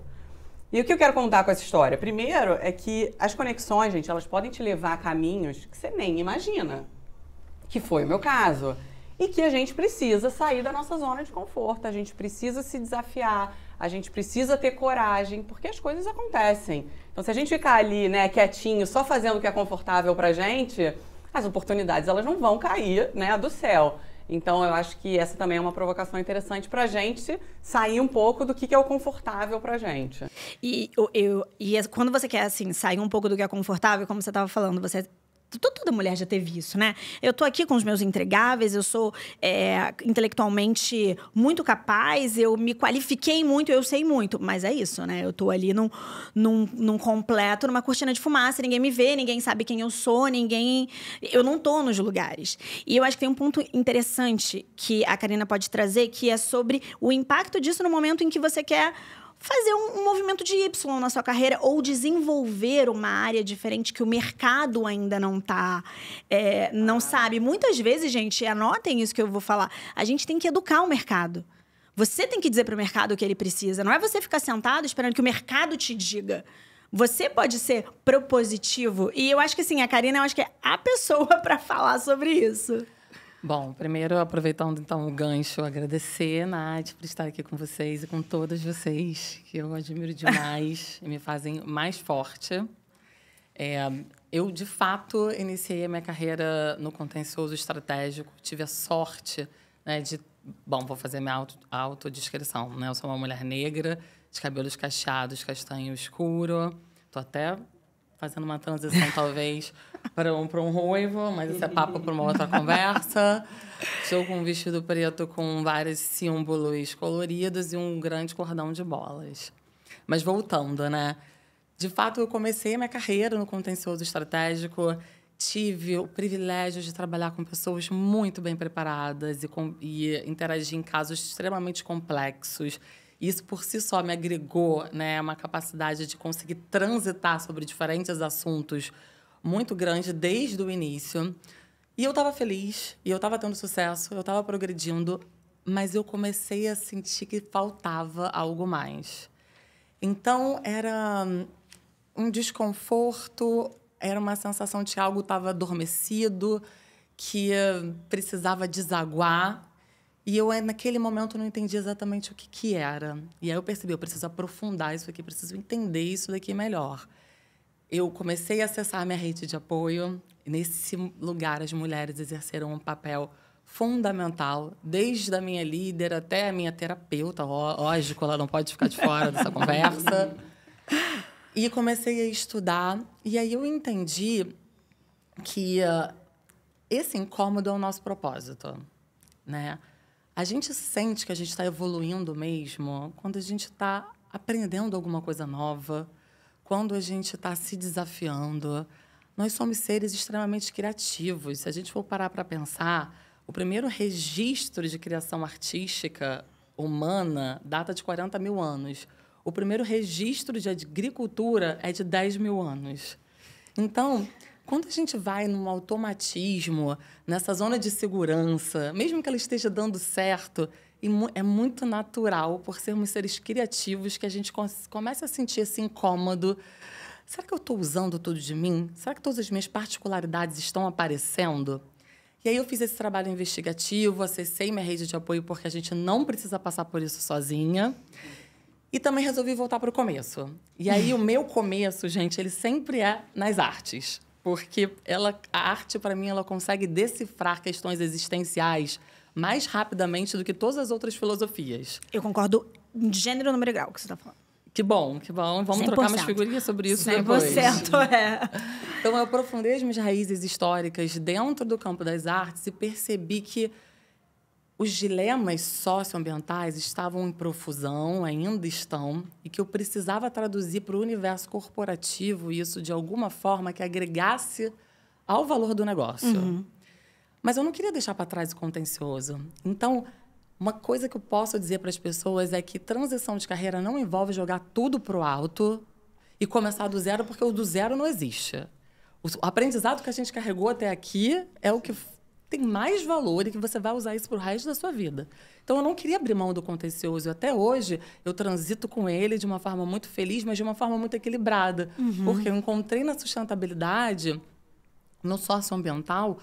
E o que eu quero contar com essa história? Primeiro é que as conexões, gente, elas podem te levar a caminhos que você nem imagina, que foi o meu caso. E que a gente precisa sair da nossa zona de conforto, a gente precisa se desafiar, a gente precisa ter coragem, porque as coisas acontecem. Então, se a gente ficar ali, né, quietinho, só fazendo o que é confortável pra gente, as oportunidades, elas não vão cair, né, do céu. Então, eu acho que essa também é uma provocação interessante pra gente sair um pouco do que é o confortável pra gente. E quando você quer, assim, sair um pouco do que é confortável, como você estava falando, toda mulher já teve isso, né? Eu tô aqui com os meus entregáveis, eu sou intelectualmente muito capaz, eu me qualifiquei muito, eu sei muito. Mas é isso, né? Eu tô ali num completo, numa cortina de fumaça, ninguém me vê, ninguém sabe quem eu sou, eu não tô nos lugares. E eu acho que tem um ponto interessante que a Karina pode trazer, que é sobre o impacto disso no momento em que você quer fazer um movimento de Y na sua carreira ou desenvolver uma área diferente que o mercado ainda não sabe. Muitas vezes, gente, anotem isso que eu vou falar, a gente tem que educar o mercado. Você tem que dizer para o mercado o que ele precisa. Não é você ficar sentado esperando que o mercado te diga. Você pode ser propositivo. E eu acho que, assim, a Karina, eu acho que é a pessoa para falar sobre isso. Bom, primeiro, aproveitando então o gancho, agradecer, Nath, por estar aqui com vocês e com todas vocês, que eu admiro demais e me fazem mais forte. Eu, de fato, iniciei a minha carreira no contencioso estratégico, tive a sorte, né, vou fazer minha autodescrição, né? Eu sou uma mulher negra, de cabelos cacheados, castanho escuro, estou até fazendo uma transição, talvez, para um ruivo, mas isso é papo para uma outra conversa. Estou com um vestido preto com vários símbolos coloridos e um grande cordão de bolas. Mas voltando, né? De fato, eu comecei a minha carreira no contencioso estratégico, tive o privilégio de trabalhar com pessoas muito bem preparadas e interagir em casos extremamente complexos. Isso, por si só, me agregou, né, uma capacidade de conseguir transitar sobre diferentes assuntos muito grande desde o início. E eu estava feliz, e eu estava tendo sucesso, eu estava progredindo, mas eu comecei a sentir que faltava algo mais. Então, era um desconforto, era uma sensação de que algo estava adormecido, que precisava desaguar. E eu, naquele momento, não entendi exatamente o que era. E aí eu percebi, eu preciso aprofundar isso aqui, preciso entender isso daqui melhor. Eu comecei a acessar a minha rede de apoio. E nesse lugar, as mulheres exerceram um papel fundamental, desde a minha líder até a minha terapeuta. Lógico, ela não pode ficar de fora dessa conversa. E comecei a estudar. E aí eu entendi que esse incômodo é o nosso propósito, né? A gente sente que a gente está evoluindo mesmo quando a gente está aprendendo alguma coisa nova, quando a gente está se desafiando. Nós somos seres extremamente criativos. Se a gente for parar para pensar, o primeiro registro de criação artística humana data de 40 mil anos. O primeiro registro de agricultura é de 10 mil anos. Então, quando a gente vai num automatismo, nessa zona de segurança, mesmo que ela esteja dando certo, é muito natural, por sermos seres criativos, que a gente comece a sentir esse incômodo. Será que eu estou usando tudo de mim? Será que todas as minhas particularidades estão aparecendo? E aí eu fiz esse trabalho investigativo, acessei minha rede de apoio, porque a gente não precisa passar por isso sozinha. E também resolvi voltar para o começo. E aí o meu começo, gente, ele sempre é nas artes. Porque a arte, para mim, ela consegue decifrar questões existenciais mais rapidamente do que todas as outras filosofias. Eu concordo em gênero, número e grau que você está falando. Que bom, que bom. Vamos 100%. Trocar umas figurinhas sobre isso 100%, depois. 100%, é. Então, eu aprofundei as minhas raízes históricas dentro do campo das artes e percebi que os dilemas socioambientais estavam em profusão, ainda estão, e que eu precisava traduzir para o universo corporativo isso de alguma forma que agregasse ao valor do negócio. Mas eu não queria deixar para trás o contencioso. Então, uma coisa que eu posso dizer para as pessoas é que transição de carreira não envolve jogar tudo para o alto e começar do zero, porque o do zero não existe. O aprendizado que a gente carregou até aqui é o que tem mais valor e que você vai usar isso para o resto da sua vida. Então, eu não queria abrir mão do contencioso. Até hoje, eu transito com ele de uma forma muito feliz, mas de uma forma muito equilibrada. Porque eu encontrei na sustentabilidade, no socioambiental,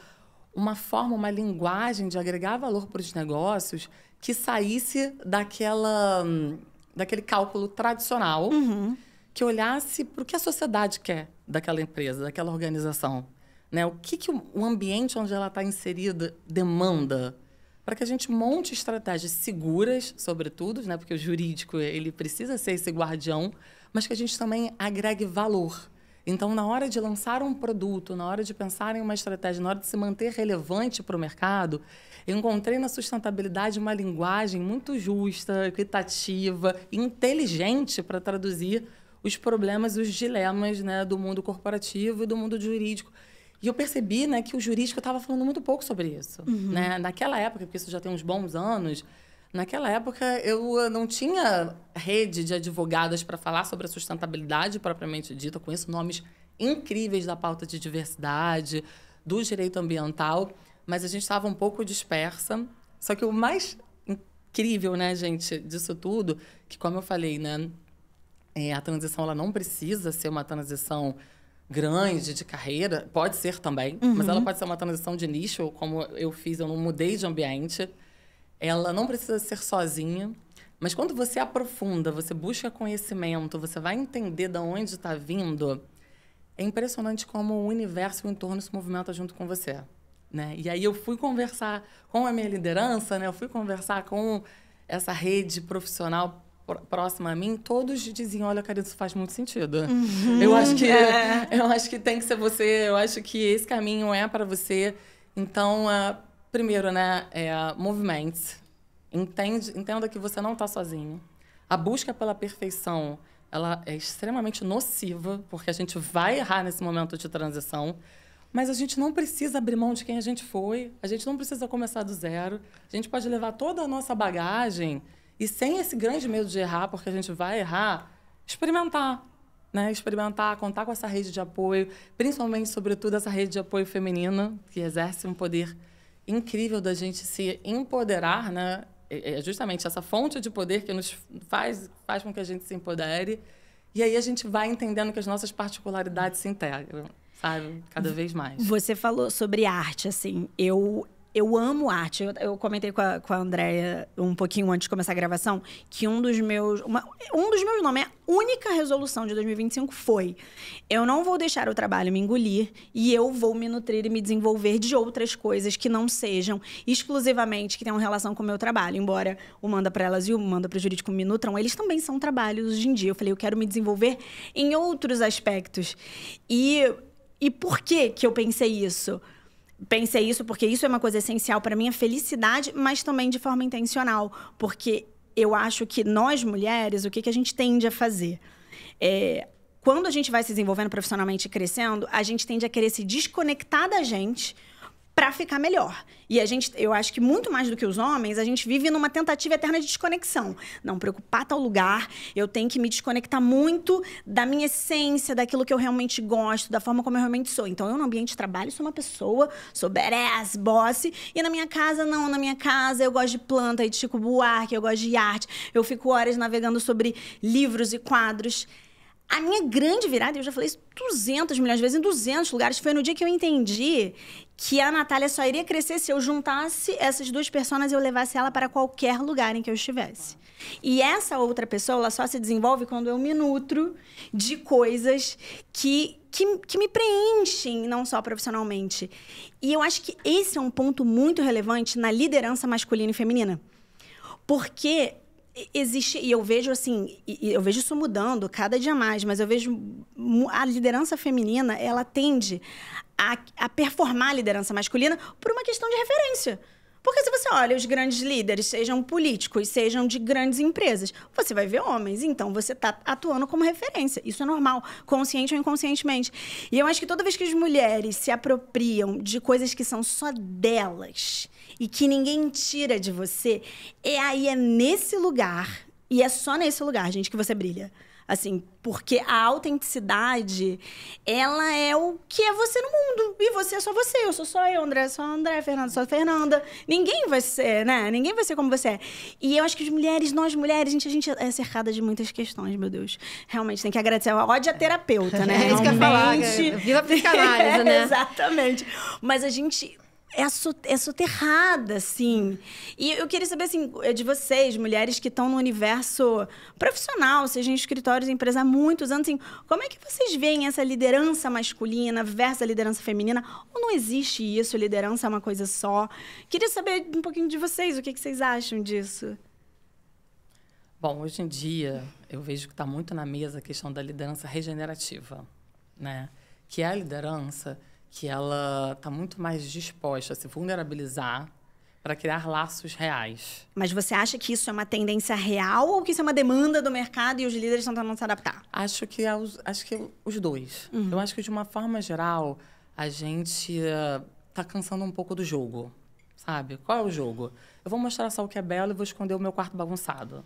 uma forma, uma linguagem de agregar valor para os negócios que saísse daquele cálculo tradicional, que olhasse para o que a sociedade quer daquela empresa, daquela organização. Né? O que o ambiente onde ela está inserida demanda, para que a gente monte estratégias seguras, sobretudo, né? Porque o jurídico ele precisa ser esse guardião, mas que a gente também agregue valor. Então, na hora de lançar um produto, na hora de pensar em uma estratégia, na hora de se manter relevante para o mercado, eu encontrei na sustentabilidade uma linguagem muito justa, equitativa, inteligente para traduzir os problemas e os dilemas, né, do mundo corporativo e do mundo jurídico. E eu percebi, né, que o jurídico estava falando muito pouco sobre isso. Né? Naquela época, porque isso já tem uns bons anos, naquela época eu não tinha rede de advogadas para falar sobre a sustentabilidade propriamente dita. Eu conheço nomes incríveis da pauta de diversidade, do direito ambiental, mas a gente estava um pouco dispersa. Só que o mais incrível, né, gente, disso tudo, que como eu falei, né, a transição ela não precisa ser uma transição grande de carreira, pode ser também, mas ela pode ser uma transição de nicho, como eu fiz, eu não mudei de ambiente. Ela não precisa ser sozinha, mas quando você aprofunda, você busca conhecimento, você vai entender de onde está vindo, é impressionante como o universo e o entorno se movimenta junto com você. Né? E aí eu fui conversar com a minha liderança, né? Eu fui conversar com essa rede profissional próxima a mim, todos diziam, olha, Karina, isso faz muito sentido. Eu acho que tem que ser você, eu acho que esse caminho é para você. Então, primeiro, né, movimente. Entenda que você não está sozinho. A busca pela perfeição, ela é extremamente nociva, porque a gente vai errar nesse momento de transição, mas a gente não precisa abrir mão de quem a gente foi, a gente não precisa começar do zero, a gente pode levar toda a nossa bagagem e sem esse grande medo de errar, porque a gente vai errar, experimentar, né? Experimentar, contar com essa rede de apoio, principalmente, sobretudo, essa rede de apoio feminina, que exerce um poder incrível da gente se empoderar, né? É justamente essa fonte de poder que nos faz com que a gente se empodere. E aí a gente vai entendendo que as nossas particularidades se integram, sabe? Cada vez mais. Você falou sobre arte, assim. Eu eu amo arte. Eu comentei com a Andréia um pouquinho antes de começar a gravação que um dos meus não, minha única resolução de 2025 foi: eu não vou deixar o trabalho me engolir e eu vou me nutrir e me desenvolver de outras coisas que não sejam exclusivamente que tenham relação com o meu trabalho. Embora o Manda Pra Elas e o Manda Pro Jurídico me nutram, eles também são trabalhos hoje em dia. Eu falei, eu quero me desenvolver em outros aspectos. E por que eu pensei isso? Pensei isso porque isso é uma coisa essencial para a minha felicidade, mas também de forma intencional. Porque eu acho que nós, mulheres, o que a gente tende a fazer? Quando a gente vai se desenvolvendo profissionalmente e crescendo, a gente tende a querer se desconectar da gente para ficar melhor. E eu acho que muito mais do que os homens, a gente vive numa tentativa eterna de desconexão. Não preocupar tal lugar, eu tenho que me desconectar muito da minha essência, daquilo que eu realmente gosto, da forma como eu realmente sou. Então, eu no ambiente de trabalho sou uma pessoa, sou badass, boss, e na minha casa, não. Na minha casa, eu gosto de planta e de Chico Buarque, eu gosto de arte, eu fico horas navegando sobre livros e quadros. A minha grande virada, eu já falei isso 200 milhões de vezes, em 200 lugares, foi no dia que eu entendi que a Natália só iria crescer se eu juntasse essas duas personas e eu levasse ela para qualquer lugar em que eu estivesse. E essa outra pessoa, ela só se desenvolve quando eu me nutro de coisas que me preenchem, não só profissionalmente. E eu acho que esse é um ponto muito relevante na liderança masculina e feminina. Porque existe, e eu vejo assim, eu vejo isso mudando cada dia mais, mas eu vejo a liderança feminina, ela tende a performar a liderança masculina por uma questão de referência. Porque se você olha os grandes líderes, sejam políticos, sejam de grandes empresas, você vai ver homens, então você está atuando como referência. Isso é normal, consciente ou inconscientemente. E eu acho que toda vez que as mulheres se apropriam de coisas que são só delas e que ninguém tira de você, é nesse lugar, e é só nesse lugar, gente, que você brilha. Assim, porque a autenticidade, ela é o que é você no mundo. E você é só você. Eu sou só eu, André só André, Fernanda só Fernanda. Ninguém vai ser, né? Ninguém vai ser como você é. E eu acho que nós mulheres, a gente é cercada de muitas questões, meu Deus. Realmente, tem que agradecer. Ódio a terapeuta, né? É isso que eu ia falar. Viva a psicanálise, né? Exatamente. Mas a gente é soterrada, assim. E eu queria saber, assim, de vocês, mulheres que estão no universo profissional, seja em escritórios, em empresa há muitos anos, assim, como é que vocês veem essa liderança masculina versus a liderança feminina? Ou não existe isso? Liderança é uma coisa só? Queria saber um pouquinho de vocês, o que vocês acham disso? Bom, hoje em dia, eu vejo que está muito na mesa a questão da liderança regenerativa, né? Que é a liderança que ela está muito mais disposta a se vulnerabilizar para criar laços reais. Mas você acha que isso é uma tendência real ou que isso é uma demanda do mercado e os líderes estão tentando se adaptar? Acho que os dois. Uhum. Eu acho que, de uma forma geral, a gente está cansando um pouco do jogo, sabe? Qual é o jogo? Eu vou mostrar só o que é belo e vou esconder o meu quarto bagunçado.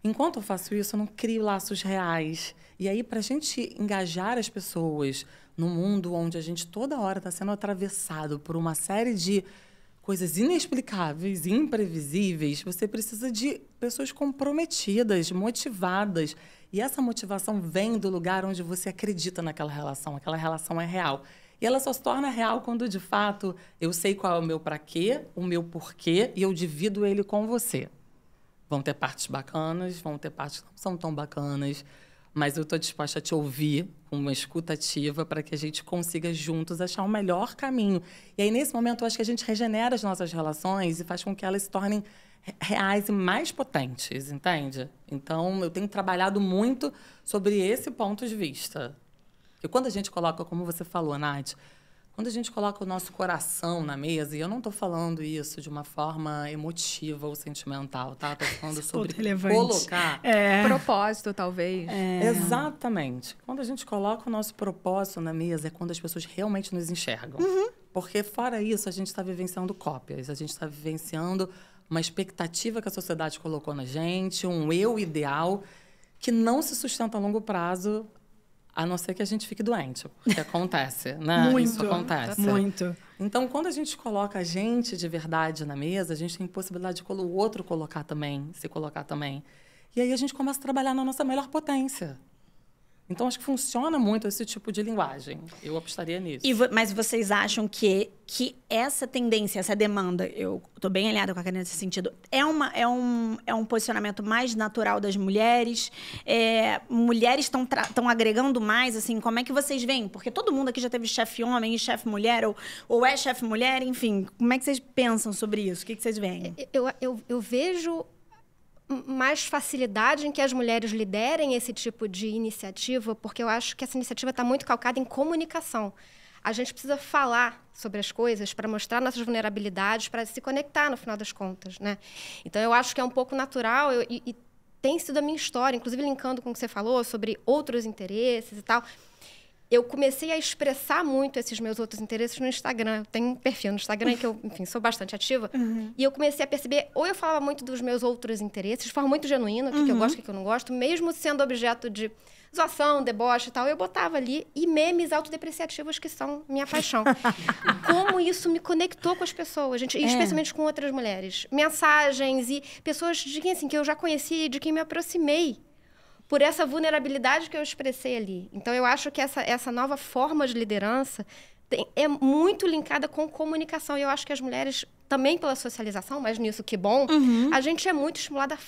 Enquanto eu faço isso, eu não crio laços reais. E aí, para a gente engajar as pessoas num mundo onde a gente toda hora está sendo atravessado por uma série de coisas inexplicáveis, imprevisíveis, você precisa de pessoas comprometidas, motivadas. E essa motivação vem do lugar onde você acredita naquela relação. Aquela relação é real. E ela só se torna real quando, de fato, eu sei qual é o meu pra quê, o meu porquê, e eu divido ele com você. Vão ter partes bacanas, vão ter partes que não são tão bacanas, mas eu estou disposta a te ouvir com uma escuta ativa para que a gente consiga juntos achar o melhor caminho. E aí, nesse momento, eu acho que a gente regenera as nossas relações e faz com que elas se tornem reais e mais potentes, entende? Então, eu tenho trabalhado muito sobre esse ponto de vista. E quando a gente coloca, como você falou, Nath, quando a gente coloca o nosso coração na mesa, e eu não estou falando isso de uma forma emotiva ou sentimental, tá? Estou falando sobre colocar... propósito, talvez. Exatamente. Quando a gente coloca o nosso propósito na mesa, é quando as pessoas realmente nos enxergam. Uhum. Porque, fora isso, a gente está vivenciando cópias, a gente está vivenciando uma expectativa que a sociedade colocou na gente, um eu ideal, que não se sustenta a longo prazo, a não ser que a gente fique doente, porque acontece, né? Muito, isso acontece. Muito. Então, quando a gente coloca a gente de verdade na mesa, a gente tem possibilidade de o outro colocar também, se colocar também. E aí a gente começa a trabalhar na nossa melhor potência. Então, acho que funciona muito esse tipo de linguagem. Eu apostaria nisso. Mas vocês acham que essa tendência, essa demanda, eu tô bem alinhada com a Karina nesse sentido, é um posicionamento mais natural das mulheres? Mulheres estão agregando mais, assim, como é que vocês veem? Porque todo mundo aqui já teve chefe homem e chefe mulher, ou é chefe mulher, enfim. Como é que vocês pensam sobre isso? O que vocês veem? Eu vejo mais facilidade em que as mulheres liderem esse tipo de iniciativa, porque eu acho que essa iniciativa está muito calcada em comunicação. A gente precisa falar sobre as coisas para mostrar nossas vulnerabilidades, para se conectar, no final das contas, né? Então, eu acho que é um pouco natural e tem sido a minha história, inclusive linkando com o que você falou sobre outros interesses e tal. Eu comecei a expressar muito esses meus outros interesses no Instagram. Eu tenho um perfil no Instagram que eu, enfim, sou bastante ativa. E eu comecei a perceber, ou eu falava muito dos meus outros interesses, de forma muito genuína, o que eu gosto, o que eu não gosto, mesmo sendo objeto de zoação, deboche e tal, eu botava ali, e memes autodepreciativos que são minha paixão. Como isso me conectou com as pessoas, gente, e especialmente com outras mulheres. Mensagens e pessoas de quem, assim, que eu já conheci e de quem me aproximei por essa vulnerabilidade que eu expressei ali. Então, eu acho que essa nova forma de liderança é muito linkada com comunicação. E eu acho que as mulheres, também pela socialização, mas nisso que bom, a gente é muito estimulada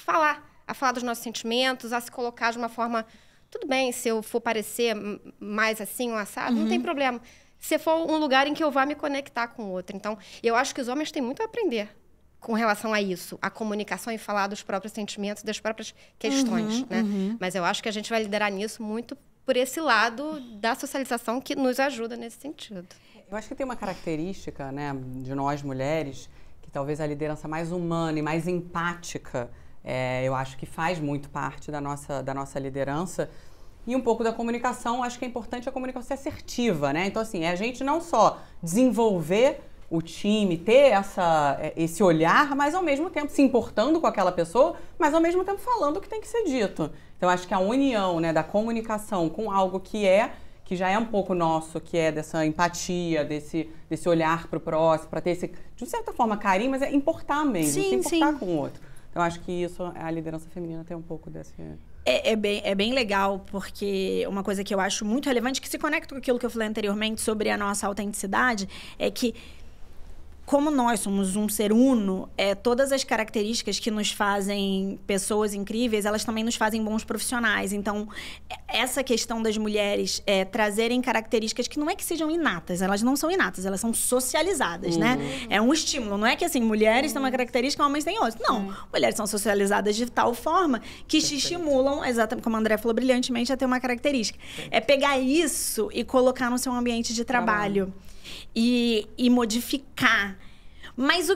a falar dos nossos sentimentos, a se colocar de uma forma... Tudo bem, se eu for parecer mais assim, um assado, não tem problema. Se for um lugar em que eu vá me conectar com o outro. Então, eu acho que os homens têm muito a aprender com relação a isso, a comunicação e falar dos próprios sentimentos, das próprias questões, né? Mas eu acho que a gente vai liderar nisso muito por esse lado da socialização que nos ajuda nesse sentido. Eu acho que tem uma característica, né, de nós mulheres, que talvez a liderança mais humana e mais empática, eu acho que faz muito parte da nossa liderança. E um pouco da comunicação, acho que é importante a comunicação ser assertiva, né? Então, assim, é a gente não só desenvolver o time, ter esse olhar, mas ao mesmo tempo se importando com aquela pessoa, mas ao mesmo tempo falando o que tem que ser dito. Então, acho que a união, né, da comunicação com algo que já é um pouco nosso, que é dessa empatia, desse olhar para o próximo, para ter esse, de certa forma, carinho, mas é importar mesmo, se importar com o outro. Então, acho que isso, a liderança feminina tem um pouco desse... É bem legal, porque uma coisa que eu acho muito relevante, que se conecta com aquilo que eu falei anteriormente sobre a nossa autenticidade, é que, como nós somos um ser uno, todas as características que nos fazem pessoas incríveis, elas também nos fazem bons profissionais. Então, essa questão das mulheres trazerem características que não é que sejam inatas, elas não são inatas, elas são socializadas, né? É um estímulo, não é que assim, mulheres têm uma característica, homens têm outra. Não, mulheres são socializadas de tal forma que te estimulam, exatamente como a André falou brilhantemente, a ter uma característica. É pegar isso e colocar no seu ambiente de trabalho. E modificar. Mas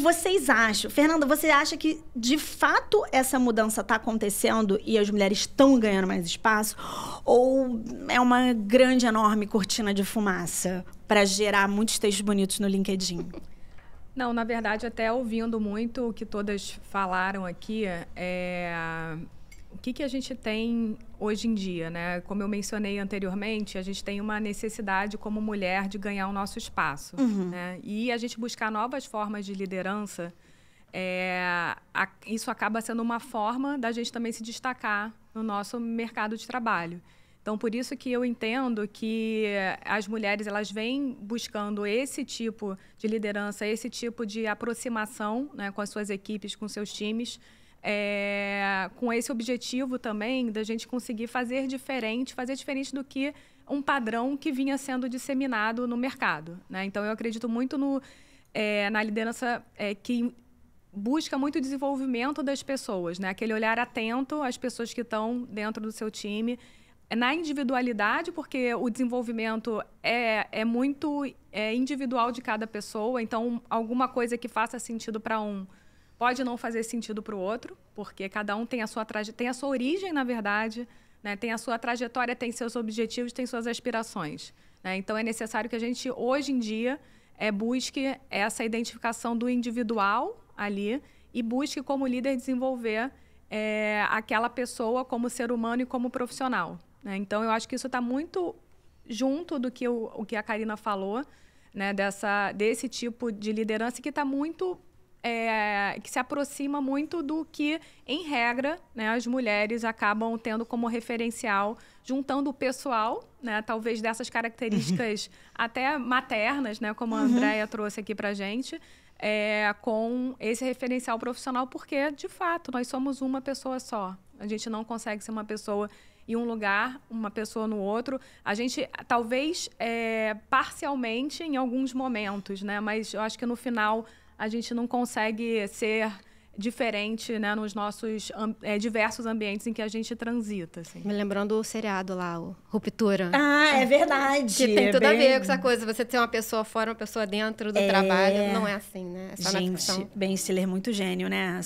vocês acham... Fernanda, você acha que, de fato, essa mudança está acontecendo e as mulheres estão ganhando mais espaço? Ou é uma grande, enorme cortina de fumaça para gerar muitos textos bonitos no LinkedIn? Não, na verdade, até ouvindo muito o que todas falaram aqui, o que a gente tem hoje em dia, né? Como eu mencionei anteriormente, a gente tem uma necessidade como mulher de ganhar o nosso espaço, né? E a gente buscar novas formas de liderança, isso acaba sendo uma forma da gente também se destacar no nosso mercado de trabalho. Então, por isso que eu entendo que as mulheres, elas vêm buscando esse tipo de liderança, esse tipo de aproximação, né, com as suas equipes, com seus times, com esse objetivo também da gente conseguir fazer diferente do que um padrão que vinha sendo disseminado no mercado, né? Então, eu acredito muito na liderança que busca muito o desenvolvimento das pessoas, né? Aquele olhar atento às pessoas que estão dentro do seu time, na individualidade, porque o desenvolvimento é muito individual de cada pessoa, então alguma coisa que faça sentido para um pode não fazer sentido para o outro, porque cada um tem a sua origem, na verdade, né? Tem a sua trajetória, tem seus objetivos, tem suas aspirações, né? Então, é necessário que a gente, hoje em dia, busque essa identificação do individual ali e busque, como líder, desenvolver aquela pessoa como ser humano e como profissional, né? Então, eu acho que isso está muito junto do que o que a Karina falou, né? Desse tipo de liderança que está muito que se aproxima muito do que, em regra, né, as mulheres acabam tendo como referencial, juntando o pessoal, né, talvez dessas características até maternas, né, como a Andréia trouxe aqui pra gente, com esse referencial profissional, porque, de fato, nós somos uma pessoa só. A gente não consegue ser uma pessoa em um lugar, uma pessoa no outro. A gente, talvez, parcialmente, em alguns momentos, né? Mas eu acho que, no final, a gente não consegue ser diferente, né, nos nossos diversos ambientes em que a gente transita. Assim. Me lembrando o seriado lá, o Ruptura. Ah, é verdade. Que tem tudo a ver com essa coisa. Você ser uma pessoa fora, uma pessoa dentro do trabalho. Não é assim, né? É só na ficção. Ben Stiller, muito gênio, né?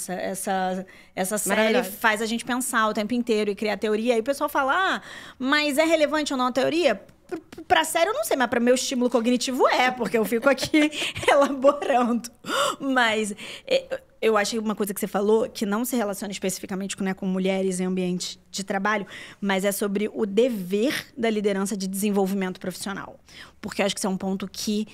Essa série faz a gente pensar o tempo inteiro e criar teoria. E o pessoal fala, mas é relevante ou não a teoria? Pra série eu não sei, mas pra meu estímulo cognitivo porque eu fico aqui elaborando. Mas eu acho que uma coisa que você falou, que não se relaciona especificamente com mulheres em ambiente de trabalho, mas é sobre o dever da liderança de desenvolvimento profissional. Porque eu acho que isso é um ponto que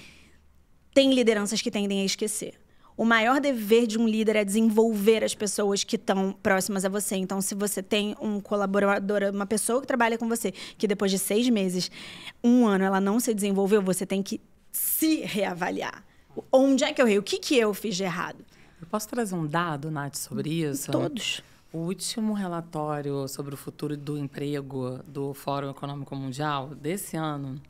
tem lideranças que tendem a esquecer. O maior dever de um líder é desenvolver as pessoas que estão próximas a você. Então, se você tem um colaborador, uma pessoa que trabalha com você, que depois de 6 meses, 1 ano, ela não se desenvolveu, você tem que se reavaliar. Onde é que eu errei? O que eu fiz de errado? Eu posso trazer um dado, Nath, sobre isso? Todos. O último relatório sobre o futuro do emprego do Fórum Econômico Mundial desse ano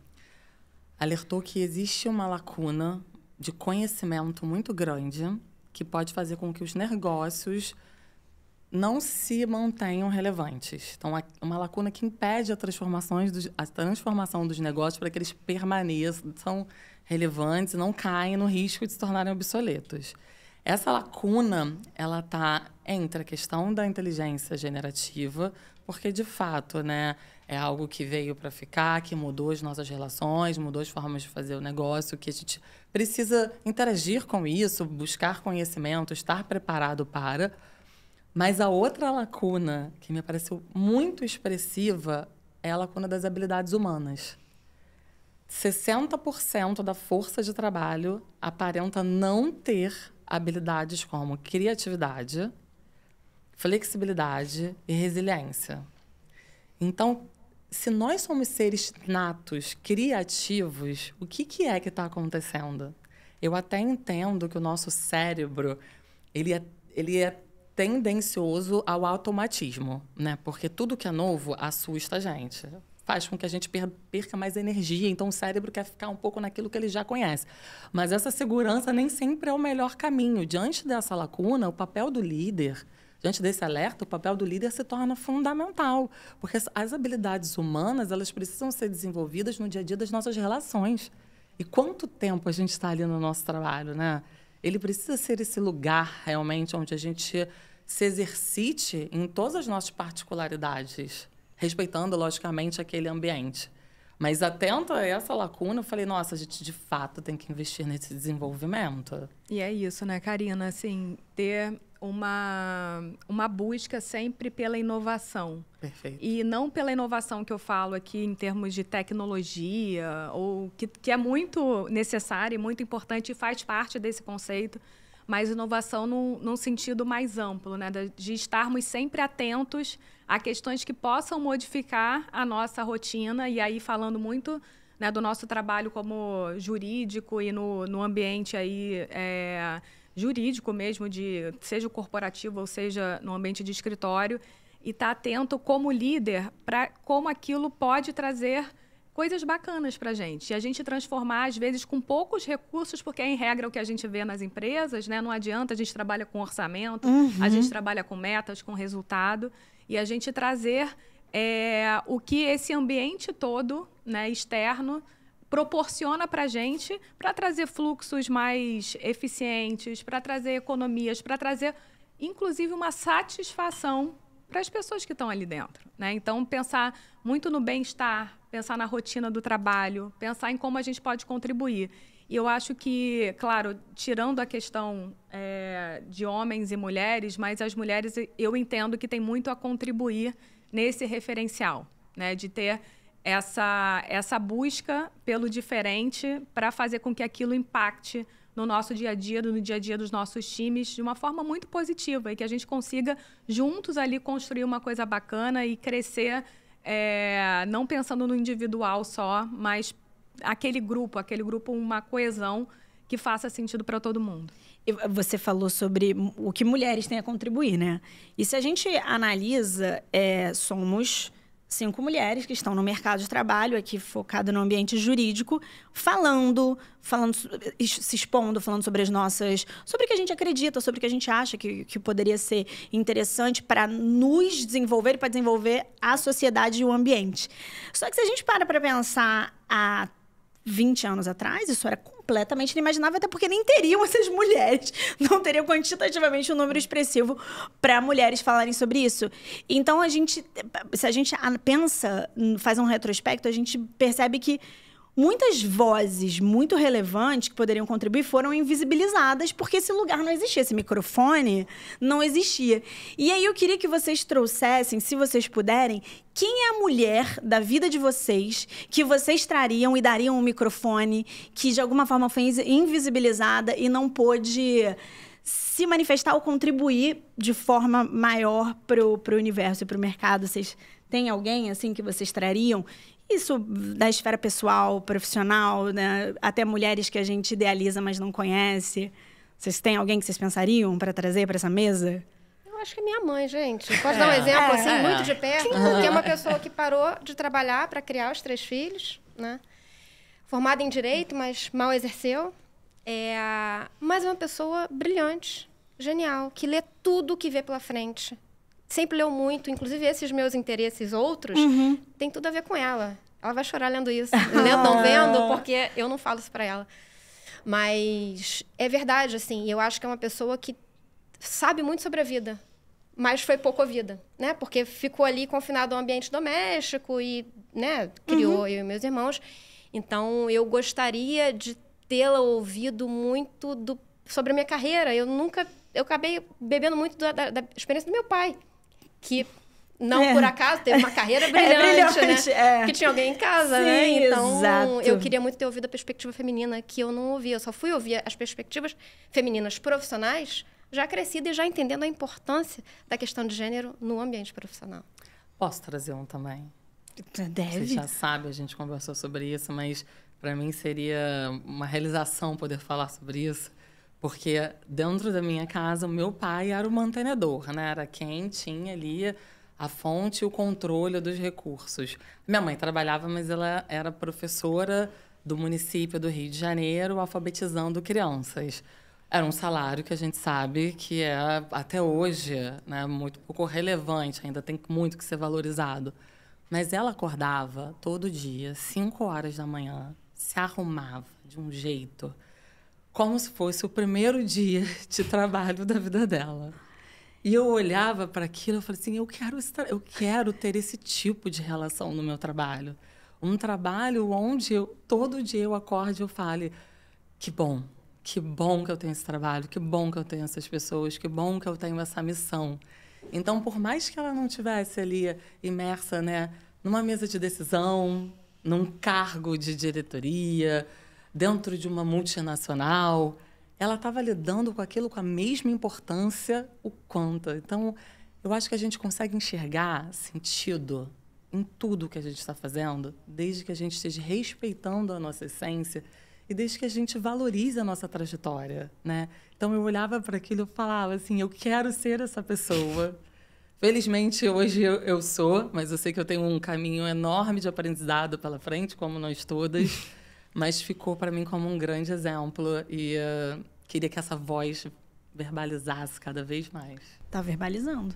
alertou que existe uma lacuna de conhecimento muito grande que pode fazer com que os negócios não se mantenham relevantes. Então, é uma lacuna que impede a transformação dos negócios para que eles permaneçam relevantes e não caem no risco de se tornarem obsoletos. Essa lacuna, ela está entre a questão da inteligência generativa, porque, de fato, né, é algo que veio para ficar, que mudou as nossas relações, mudou as formas de fazer o negócio, que a gente precisa interagir com isso, buscar conhecimento, estar preparado para. Mas a outra lacuna, que me pareceu muito expressiva, é a lacuna das habilidades humanas. 60% da força de trabalho aparenta não ter habilidades como criatividade, flexibilidade e resiliência. Então, se nós somos seres natos, criativos, o que é que está acontecendo? Eu até entendo que o nosso cérebro ele é tendencioso ao automatismo, né? Porque tudo que é novo assusta a gente. Faz com que a gente perca mais energia. Então, o cérebro quer ficar um pouco naquilo que ele já conhece. Mas essa segurança nem sempre é o melhor caminho. Diante dessa lacuna, o papel do líder, diante desse alerta, o papel do líder se torna fundamental. Porque as habilidades humanas, elas precisam ser desenvolvidas no dia a dia das nossas relações. E quanto tempo a gente está ali no nosso trabalho, né? Ele precisa ser esse lugar, realmente, onde a gente se exercite em todas as nossas particularidades, respeitando, logicamente, aquele ambiente. Mas, atento a essa lacuna, eu falei, nossa, a gente, de fato, tem que investir nesse desenvolvimento. E é isso, né, Karina? Assim, ter uma busca sempre pela inovação. Perfeito. E não pela inovação que eu falo aqui em termos de tecnologia, ou que é muito necessária e muito importante e faz parte desse conceito, mas inovação num sentido mais amplo, né? De estarmos sempre atentos a questões que possam modificar a nossa rotina, e aí falando muito, né, do nosso trabalho como jurídico e no ambiente aí, jurídico mesmo, seja o corporativo ou seja no ambiente de escritório, e estar atento como líder para como aquilo pode trazer coisas bacanas para a gente. E a gente transformar, às vezes, com poucos recursos, porque, em regra, é o que a gente vê nas empresas, né? Não adianta, a gente trabalha com orçamento, a gente trabalha com metas, com resultado, e a gente trazer o que esse ambiente todo, né, externo, proporciona para a gente, para trazer fluxos mais eficientes, para trazer economias, para trazer, inclusive, uma satisfação para as pessoas que estão ali dentro, né? Então, pensar muito no bem-estar, pensar na rotina do trabalho, pensar em como a gente pode contribuir. E eu acho que, claro, tirando a questão de homens e mulheres, mas as mulheres, eu entendo que tem muito a contribuir nesse referencial, né? De ter essa busca pelo diferente para fazer com que aquilo impacte no nosso dia a dia, no dia a dia dos nossos times, de uma forma muito positiva e que a gente consiga juntos ali construir uma coisa bacana e crescer, não pensando no individual só, mas aquele grupo, uma coesão que faça sentido para todo mundo. Você falou sobre o que mulheres têm a contribuir, né? E se a gente analisa, somos 5 mulheres que estão no mercado de trabalho, aqui focado no ambiente jurídico, falando, se expondo, falando sobre sobre o que a gente acredita, sobre o que a gente acha que poderia ser interessante para nos desenvolver e para desenvolver a sociedade e o ambiente. Só que se a gente para pensar há 20 anos atrás, isso era completamente inimaginável, até porque nem teriam essas mulheres, não teriam quantitativamente um número expressivo para mulheres falarem sobre isso. Então, se a gente pensa, faz um retrospecto, a gente percebe que muitas vozes muito relevantes que poderiam contribuir foram invisibilizadas porque esse lugar não existia, esse microfone não existia. E aí eu queria que vocês trouxessem, se vocês puderem, quem é a mulher da vida de vocês que vocês trariam e dariam um microfone que de alguma forma foi invisibilizada e não pôde se manifestar ou contribuir de forma maior para o universo e para o mercado? Vocês têm alguém assim que vocês trariam? Isso da esfera pessoal, profissional, né? Até mulheres que a gente idealiza, mas não conhece. Vocês têm alguém que vocês pensariam para trazer para essa mesa? Eu acho que é minha mãe, gente. Pode dar um exemplo, assim, muito de perto? Porque é uma pessoa que parou de trabalhar para criar os 3 filhos, né? Formada em Direito, mas mal exerceu. Mas é uma pessoa brilhante, genial, que lê tudo que vê pela frente. Sempre leu muito, inclusive esses meus interesses outros, tem tudo a ver com ela. Ela vai chorar lendo isso. Lendo, não vendo, porque eu não falo isso pra ela. Mas é verdade, assim, eu acho que é uma pessoa que sabe muito sobre a vida, mas foi pouco ouvida, né? Porque ficou ali confinado ao ambiente doméstico e, né, criou eu e meus irmãos. Então, eu gostaria de tê-la ouvido muito sobre a minha carreira. Eu acabei bebendo muito da experiência do meu pai, que não por acaso teve uma carreira brilhante, né? Que tinha alguém em casa, sim, né? Então, exato. Eu queria muito ter ouvido a perspectiva feminina que eu não ouvia. Eu só fui ouvir as perspectivas femininas profissionais já crescida e já entendendo a importância da questão de gênero no ambiente profissional. Posso trazer um também? Deve. Você já sabe, a gente conversou sobre isso, mas para mim seria uma realização poder falar sobre isso. Porque dentro da minha casa, o meu pai era o mantenedor, né? Era quem tinha ali a fonte e o controle dos recursos. Minha mãe trabalhava, mas ela era professora do município do Rio de Janeiro, alfabetizando crianças. Era um salário que a gente sabe que é, até hoje, né, muito pouco relevante, ainda tem muito que ser valorizado. Mas ela acordava todo dia, 5 horas da manhã, se arrumava de um jeito como se fosse o primeiro dia de trabalho da vida dela. E eu olhava para aquilo e falei assim, eu quero ter esse tipo de relação no meu trabalho. Um trabalho onde todo dia eu acorde e eu fale, que bom que eu tenho esse trabalho, que bom que eu tenho essas pessoas, que bom que eu tenho essa missão. Então, por mais que ela não estivesse ali imersa, né, numa mesa de decisão, num cargo de diretoria, dentro de uma multinacional, ela estava lidando com aquilo com a mesma importância o quanto. Então, eu acho que a gente consegue enxergar sentido em tudo que a gente está fazendo, desde que a gente esteja respeitando a nossa essência e desde que a gente valorize a nossa trajetória, né? Então, eu olhava para aquilo e falava assim, eu quero ser essa pessoa. Felizmente, hoje eu sou, mas eu sei que eu tenho um caminho enorme de aprendizado pela frente, como nós todas. Mas ficou para mim como um grande exemplo e queria que essa voz verbalizasse cada vez mais. Tá verbalizando.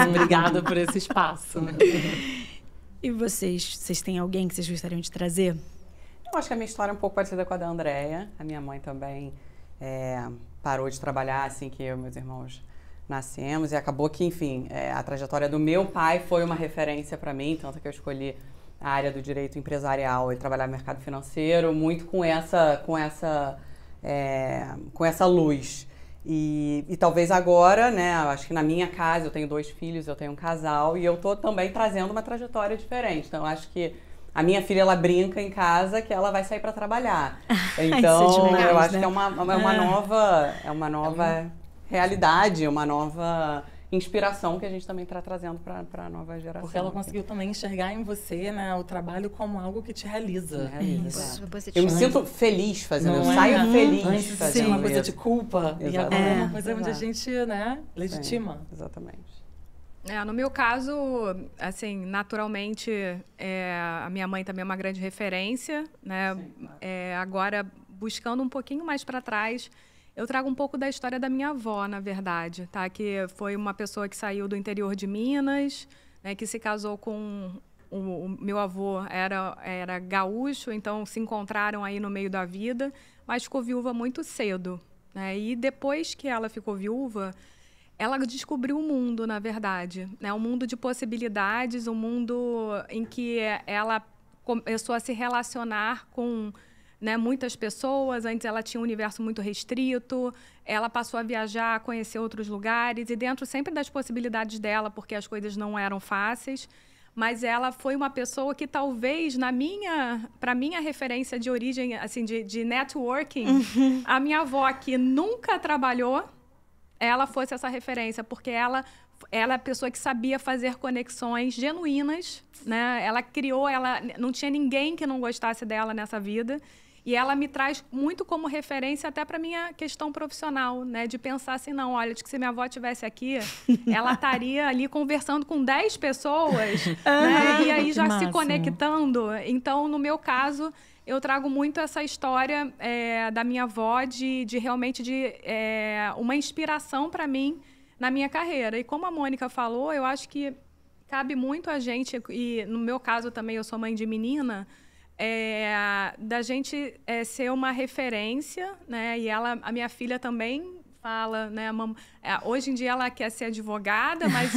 Obrigada por esse espaço. E vocês têm alguém que vocês gostariam de trazer? Eu acho que a minha história é um pouco parecida com a da Andréia. A minha mãe também parou de trabalhar assim que eu e meus irmãos nascemos e acabou que, enfim, a trajetória do meu pai foi uma referência para mim, tanto que eu escolhi a área do direito empresarial e trabalhar no mercado financeiro, muito com essa luz. E talvez agora, né, acho que na minha casa, eu tenho 2 filhos, eu tenho um casal, e eu estou também trazendo uma trajetória diferente. Então, acho que A minha filha, ela brinca em casa que ela vai sair para trabalhar. Então, eu acho que é uma nova realidade, uma nova inspiração que a gente também está trazendo para a nova geração. Porque ela conseguiu também enxergar em você, né, o trabalho como algo que te realiza. Eu me sinto feliz fazendo, eu saio feliz antes fazendo. De ser uma coisa de culpa, e agora é uma coisa onde a gente, né, legitima. Sim, exatamente. No meu caso, assim, naturalmente, a minha mãe também é uma grande referência, né? Agora, buscando um pouquinho mais para trás, eu trago um pouco da história da minha avó, na verdade, tá? Que foi uma pessoa que saiu do interior de Minas, né? Que se casou com... O meu avô era gaúcho, então se encontraram aí no meio da vida, mas ficou viúva muito cedo, né? E depois que ela ficou viúva, ela descobriu um mundo, na verdade, né? Um mundo de possibilidades, um mundo em que ela começou a se relacionar com... né, muitas pessoas. Antes ela tinha um universo muito restrito, ela passou a viajar, a conhecer outros lugares, e dentro sempre das possibilidades dela, porque as coisas não eram fáceis, mas ela foi uma pessoa que talvez, para minha referência de origem, assim, de networking, a minha avó, que nunca trabalhou, ela fosse essa referência, porque ela é a pessoa que sabia fazer conexões genuínas, né? Ela criou, não tinha ninguém que não gostasse dela nessa vida. E ela me traz muito como referência até para minha questão profissional, né? De pensar assim, não, olha, de que se minha avó estivesse aqui, ela estaria ali conversando com 10 pessoas, né? E aí já se conectando. Então, no meu caso, eu trago muito essa história da minha avó de realmente uma inspiração para mim na minha carreira. E como a Mônica falou, eu acho que cabe muito a gente, e no meu caso também, eu sou mãe de menina, da gente ser uma referência, né? E a minha filha também fala, né? Hoje em dia ela quer ser advogada, mas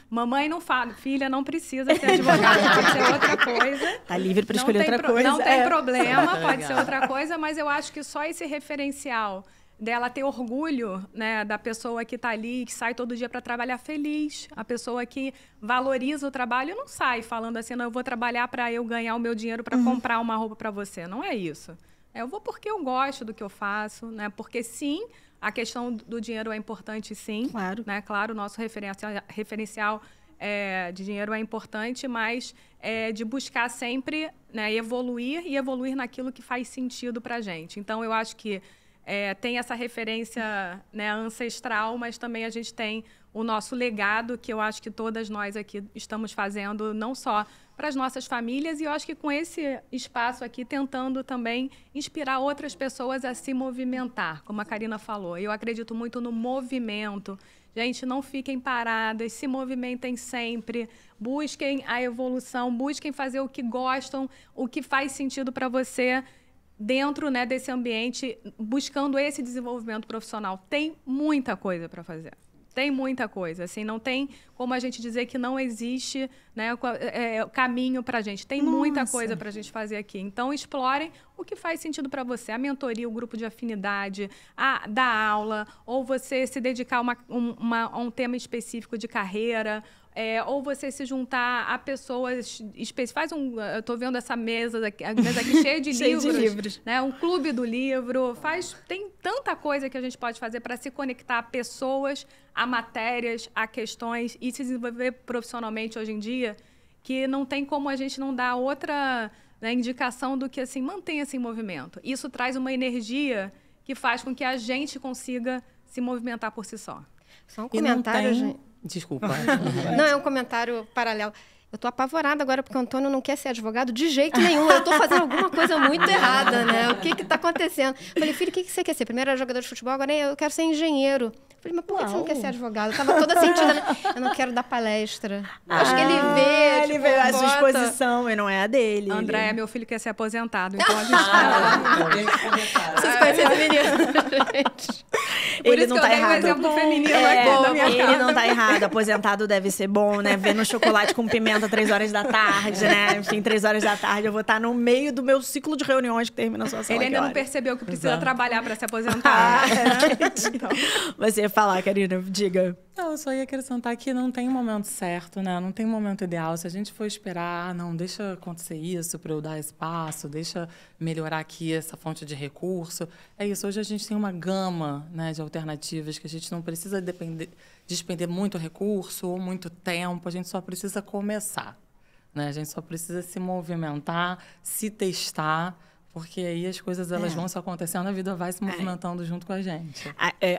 mamãe não fala, filha não precisa ser advogada, pode ser outra coisa. Tá livre para escolher outra coisa. Não tem problema, pode ser outra coisa, mas eu acho que só esse referencial dela ter orgulho, né, da pessoa que está ali, que sai todo dia para trabalhar feliz, a pessoa que valoriza o trabalho, não sai falando assim, não, eu vou trabalhar para eu ganhar o meu dinheiro para comprar uma roupa para você. Não é isso. Eu vou porque eu gosto do que eu faço, né? Porque sim, a questão do dinheiro é importante, sim. Claro. Né? Claro, o nosso referencial de dinheiro é importante, mas de buscar sempre, né, evoluir naquilo que faz sentido para a gente. Então, eu acho que tem essa referência, né, ancestral, mas também a gente tem o nosso legado, que eu acho que todas nós aqui estamos fazendo, não só para as nossas famílias, e eu acho que com esse espaço aqui, tentando também inspirar outras pessoas a se movimentar, como a Karina falou. Eu acredito muito no movimento. Gente, não fiquem paradas, se movimentem sempre, busquem a evolução, busquem fazer o que gostam, o que faz sentido para você, dentro, né, desse ambiente, buscando esse desenvolvimento profissional. Tem muita coisa para fazer. Tem muita coisa. Assim, não tem como a gente dizer que não existe, né, caminho para a gente. Tem muita coisa para a gente fazer aqui. Então, explorem o que faz sentido para você. A mentoria, o grupo de afinidade, dar aula, ou você se dedicar a um tema específico de carreira, ou você se juntar a pessoas específicas. Eu estou vendo essa mesa aqui cheia de livros. Né? Um clube do livro. Tem tanta coisa que a gente pode fazer para se conectar a pessoas, a matérias, a questões e se desenvolver profissionalmente hoje em dia, que não tem como a gente não dar outra, né, indicação do que assim, mantenha-se em movimento. Isso traz uma energia que faz com que a gente consiga se movimentar por si só. Só um comentário, gente. Desculpa. Não, é um comentário paralelo. Eu tô apavorada agora porque o Antônio não quer ser advogado de jeito nenhum. Eu tô fazendo alguma coisa muito errada, né? O que tá acontecendo? Eu falei, filho, o que você quer ser? Primeiro era jogador de futebol, agora eu quero ser engenheiro. Eu falei, mas por que você não quer ser advogado? Eu tava toda sentida, né? Eu não quero dar palestra. Acho que ele vê. Ele vê a sua exposição e não é a dele. André, meu filho quer ser aposentado, então a gente Vocês conhecem esse menino, gente? Ele não tá errado. Exemplo feminino aqui na minha ele casa. não tá errado. Aposentado deve ser bom, né? Vendo chocolate com pimenta 3 horas da tarde, né? Enfim, 3 horas da tarde eu vou estar no meio do meu ciclo de reuniões que termina só Ele ainda não percebeu que precisa trabalhar para se aposentar. Então. Você ia falar, Karina, diga. Não, eu só ia acrescentar que não tem momento certo, né? Não tem momento ideal. Se a gente for esperar, não, deixa acontecer isso para eu dar espaço, deixa melhorar aqui essa fonte de recurso. É isso, hoje a gente tem uma gama, né, de alternativas que a gente não precisa despender muito recurso ou muito tempo, a gente só precisa começar, né? A gente só precisa se movimentar, se testar, porque aí as coisas elas vão se acontecendo, a vida vai se movimentando junto com a gente.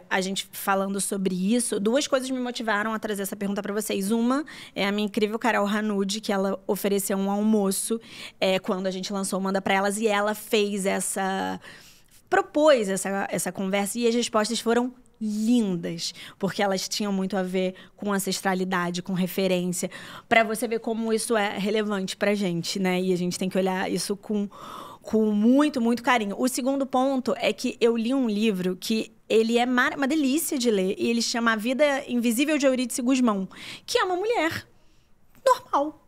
A gente falando sobre isso, 2 coisas me motivaram a trazer essa pergunta para vocês. Uma é a minha incrível Carol Hanud, que ela ofereceu um almoço quando a gente lançou o Manda Pra Elas, e ela fez propôs essa conversa, e as respostas foram lindas, porque elas tinham muito a ver com ancestralidade, com referência, para você ver como isso é relevante pra gente, né? E a gente tem que olhar isso com muito, muito carinho. O segundo ponto é que eu li um livro que ele é uma delícia de ler, e ele chama A Vida Invisível de Eurídice Gusmão, que é uma mulher normal.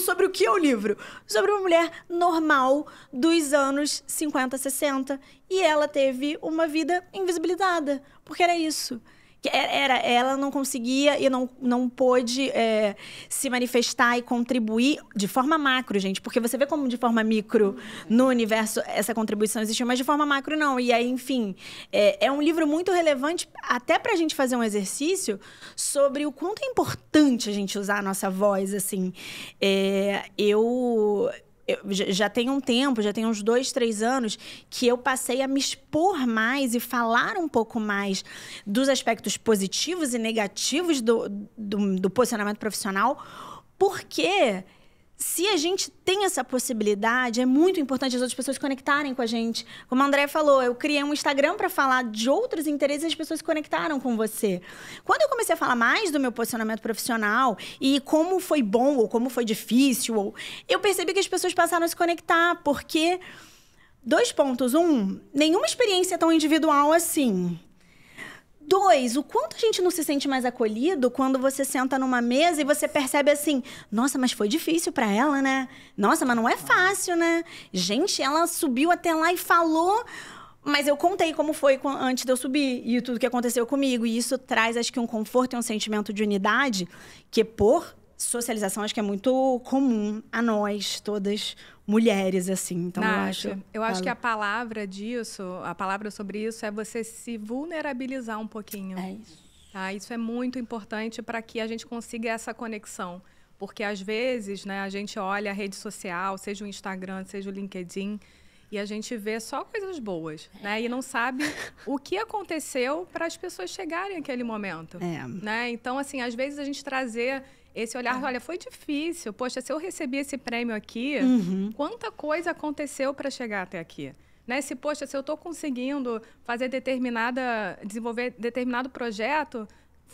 Sobre o que é o livro? Sobre uma mulher normal dos anos 50, 60. E ela teve uma vida invisibilizada, porque era isso. Ela não conseguia e não pôde se manifestar e contribuir de forma macro, gente. Porque você vê como de forma micro no universo essa contribuição existe, mas de forma macro não. E aí, enfim, é um livro muito relevante até pra gente fazer um exercício sobre o quanto é importante a gente usar a nossa voz, assim. Eu já tem um tempo, já tem uns 2, 3 anos, que eu passei a me expor mais e falar um pouco mais dos aspectos positivos e negativos do posicionamento profissional, porque se a gente tem essa possibilidade, é muito importante as outras pessoas se conectarem com a gente. Como a Andréia falou, eu criei um Instagram para falar de outros interesses e as pessoas se conectaram com você. Quando eu comecei a falar mais do meu posicionamento profissional e como foi bom ou como foi difícil, eu percebi que as pessoas passaram a se conectar, porque 2 pontos. 1, nenhuma experiência é tão individual assim. 2, o quanto a gente não se sente mais acolhido quando você senta numa mesa e você percebe assim, nossa, mas foi difícil pra ela, né? Nossa, mas não é fácil, né? Gente, ela subiu até lá e falou, mas eu contei como foi antes de eu subir e tudo que aconteceu comigo. E isso traz, acho que, um conforto e um sentimento de unidade que, por socialização, acho que é muito comum a nós, todas mulheres, assim. Então, Nath, eu acho que a palavra sobre isso é você se vulnerabilizar um pouquinho. É isso. Tá? Isso é muito importante para que a gente consiga essa conexão. Porque, às vezes, né, a gente olha a rede social, seja o Instagram, seja o LinkedIn, e a gente vê só coisas boas, né? E não sabe o que aconteceu para as pessoas chegarem àquele momento. Né? Então, assim, às vezes a gente trazer esse olhar, olha, foi difícil. Poxa, se eu recebi esse prêmio aqui, quanta coisa aconteceu para chegar até aqui? Né? Se eu estou conseguindo desenvolver determinado projeto,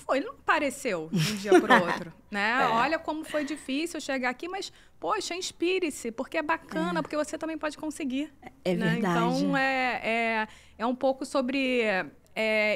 não apareceu de um dia para o outro. Né? Olha como foi difícil chegar aqui, mas, poxa, inspire-se, porque é bacana, porque você também pode conseguir. É né? verdade. Então, é um pouco sobre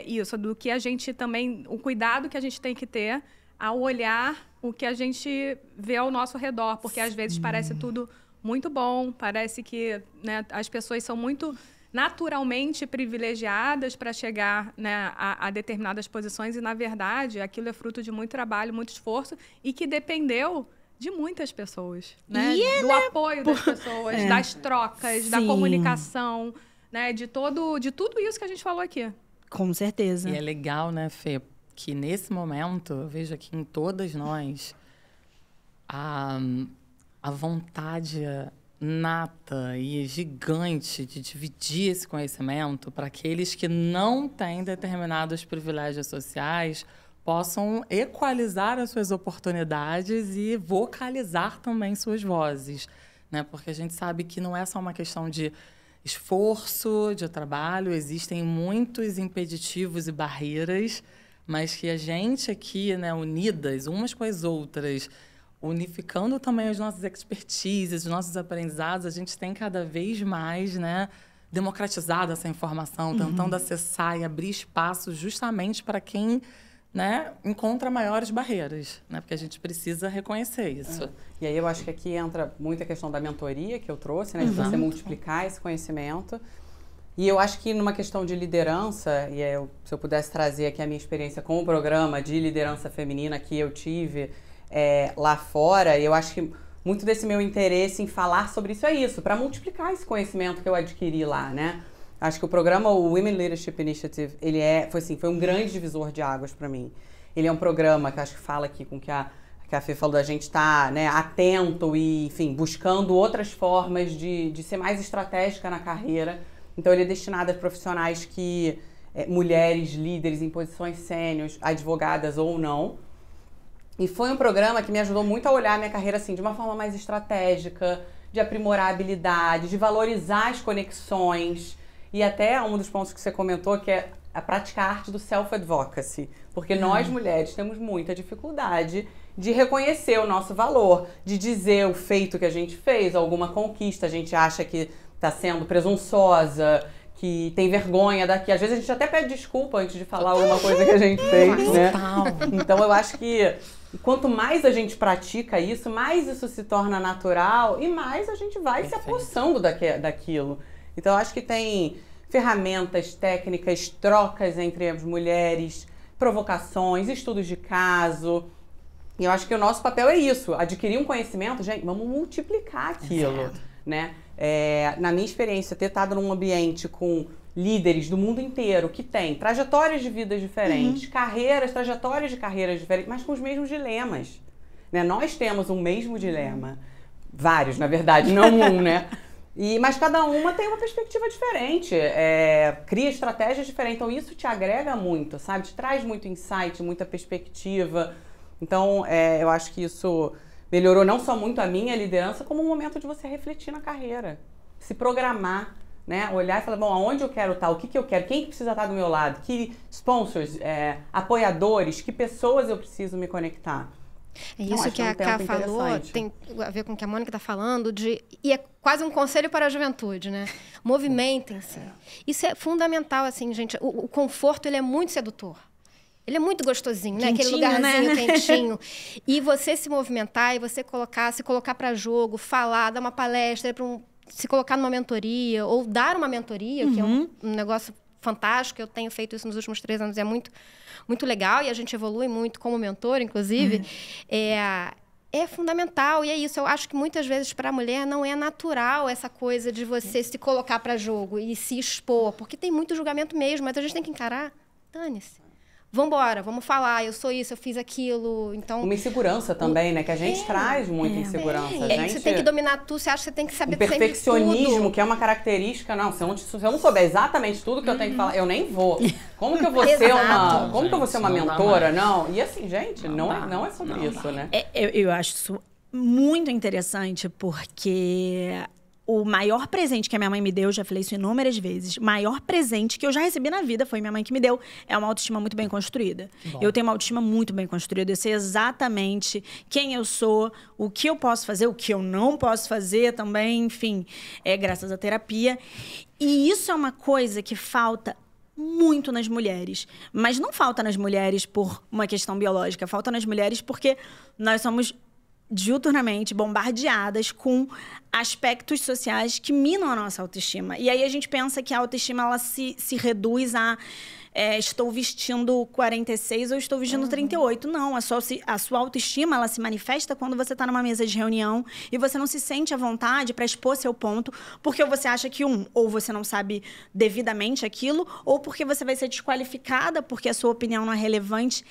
isso, do que a gente também, o cuidado que a gente tem que ter ao olhar o que a gente vê ao nosso redor, porque às vezes parece tudo muito bom, parece que, né, as pessoas são muito naturalmente privilegiadas para chegar, né, a determinadas posições e, na verdade, aquilo é fruto de muito trabalho, muito esforço e que dependeu de muitas pessoas, né? Do apoio das pessoas, das trocas, da comunicação, né? De tudo isso que a gente falou aqui. Com certeza. E é legal, né, Fê, que nesse momento, eu vejo aqui em todas nós a vontade nata e gigante de dividir esse conhecimento para aqueles que não têm determinados privilégios sociais possam equalizar as suas oportunidades e vocalizar também suas vozes, né? Porque a gente sabe que não é só uma questão de esforço, de trabalho, existem muitos impeditivos e barreiras, mas que a gente aqui, né, unidas umas com as outras, unificando também as nossas expertises, os nossos aprendizados, a gente tem cada vez mais, né, democratizado essa informação, tentando acessar e abrir espaço justamente para quem, né, encontra maiores barreiras, né, porque a gente precisa reconhecer isso. E aí eu acho que aqui entra muito a questão da mentoria que eu trouxe, né, de você multiplicar esse conhecimento. E eu acho que numa questão de liderança, e se eu pudesse trazer aqui a minha experiência com o programa de liderança feminina que eu tive lá fora, eu acho que muito desse meu interesse em falar sobre isso é isso, para multiplicar esse conhecimento que eu adquiri lá, né? Acho que o programa, o Women Leadership Initiative, ele foi um grande divisor de águas para mim. Ele é um programa que acho que fala aqui com que a Fê falou, da gente estar, né, atento e, enfim, buscando outras formas de ser mais estratégica na carreira. Então, ele é destinado a profissionais que, mulheres líderes em posições sêniores, advogadas ou não. E foi um programa que me ajudou muito a olhar a minha carreira assim, de uma forma mais estratégica, de aprimorar habilidades, de valorizar as conexões. E até um dos pontos que você comentou, que é a prática arte do self-advocacy. Porque nós, mulheres, temos muita dificuldade de reconhecer o nosso valor, de dizer o feito que a gente fez, alguma conquista. A gente acha que está sendo presunçosa, que tem vergonha daqui. Às vezes a gente até pede desculpa antes de falar alguma coisa que a gente fez, né? Então eu acho que quanto mais a gente pratica isso, mais isso se torna natural e mais a gente vai se apossando daquilo. Então eu acho que tem ferramentas, técnicas, trocas entre as mulheres, provocações, estudos de caso. E eu acho que o nosso papel é isso, adquirir um conhecimento, gente, vamos multiplicar aquilo, né? Na minha experiência, ter estado num ambiente com líderes do mundo inteiro que têm trajetórias de vidas diferentes, trajetórias de carreiras diferentes, mas com os mesmos dilemas, né? Nós temos um mesmo dilema, vários, na verdade, não um, né? Mas cada uma tem uma perspectiva diferente, cria estratégias diferentes, então isso te agrega muito, sabe? Te traz muito insight, muita perspectiva. Então, eu acho que isso melhorou não só muito a minha liderança, como um momento de você refletir na carreira, se programar, né? Olhar e falar, bom, aonde eu quero estar, o que eu quero, quem precisa estar do meu lado, que sponsors, apoiadores, que pessoas eu preciso me conectar. É isso que a Ká falou, tem a ver com o que a Mônica está falando, e é quase um conselho para a juventude, né? Movimentem-se. Isso é fundamental, assim, gente. O conforto, ele é muito sedutor. Ele é muito gostosinho, né? Aquele lugarzinho, né? Quentinho. E você se movimentar e você se colocar para jogo, falar, dar uma palestra, se colocar numa mentoria, ou dar uma mentoria, que é um negócio fantástico. Eu tenho feito isso nos últimos 3 anos, é muito, muito legal. E a gente evolui muito como mentor, inclusive. É fundamental. E é isso. Eu acho que muitas vezes para a mulher não é natural essa coisa de você se colocar para jogo e se expor. Porque tem muito julgamento mesmo, mas a gente tem que encarar. Dane-se. Vambora, vamos falar, eu sou isso, eu fiz aquilo, então... Uma insegurança também, né? Que a gente traz muita insegurança. Você tem que dominar tudo, você acha que você tem que saber sempre tudo. Perfeccionismo, que é uma característica, não, se eu não souber exatamente tudo que eu tenho que falar, eu nem vou. Como que eu vou ser uma mentora? Não. E assim, gente, não é sobre isso, né? Eu acho isso muito interessante, porque... O maior presente que a minha mãe me deu, já falei isso inúmeras vezes, o maior presente que eu já recebi na vida foi minha mãe que me deu, é uma autoestima muito bem construída. Eu tenho uma autoestima muito bem construída, eu sei exatamente quem eu sou, o que eu posso fazer, o que eu não posso fazer também, enfim, graças à terapia. E isso é uma coisa que falta muito nas mulheres. Mas não falta nas mulheres por uma questão biológica, falta nas mulheres porque nós somos diuturnamente bombardeadas com aspectos sociais que minam a nossa autoestima. E aí a gente pensa que a autoestima ela se reduz a estou vestindo 46 ou estou vestindo 38. Não, a sua autoestima ela se manifesta quando você está numa mesa de reunião e você não se sente à vontade para expor seu ponto, porque você acha que ou você não sabe devidamente aquilo, ou porque você vai ser desqualificada porque a sua opinião não é relevante.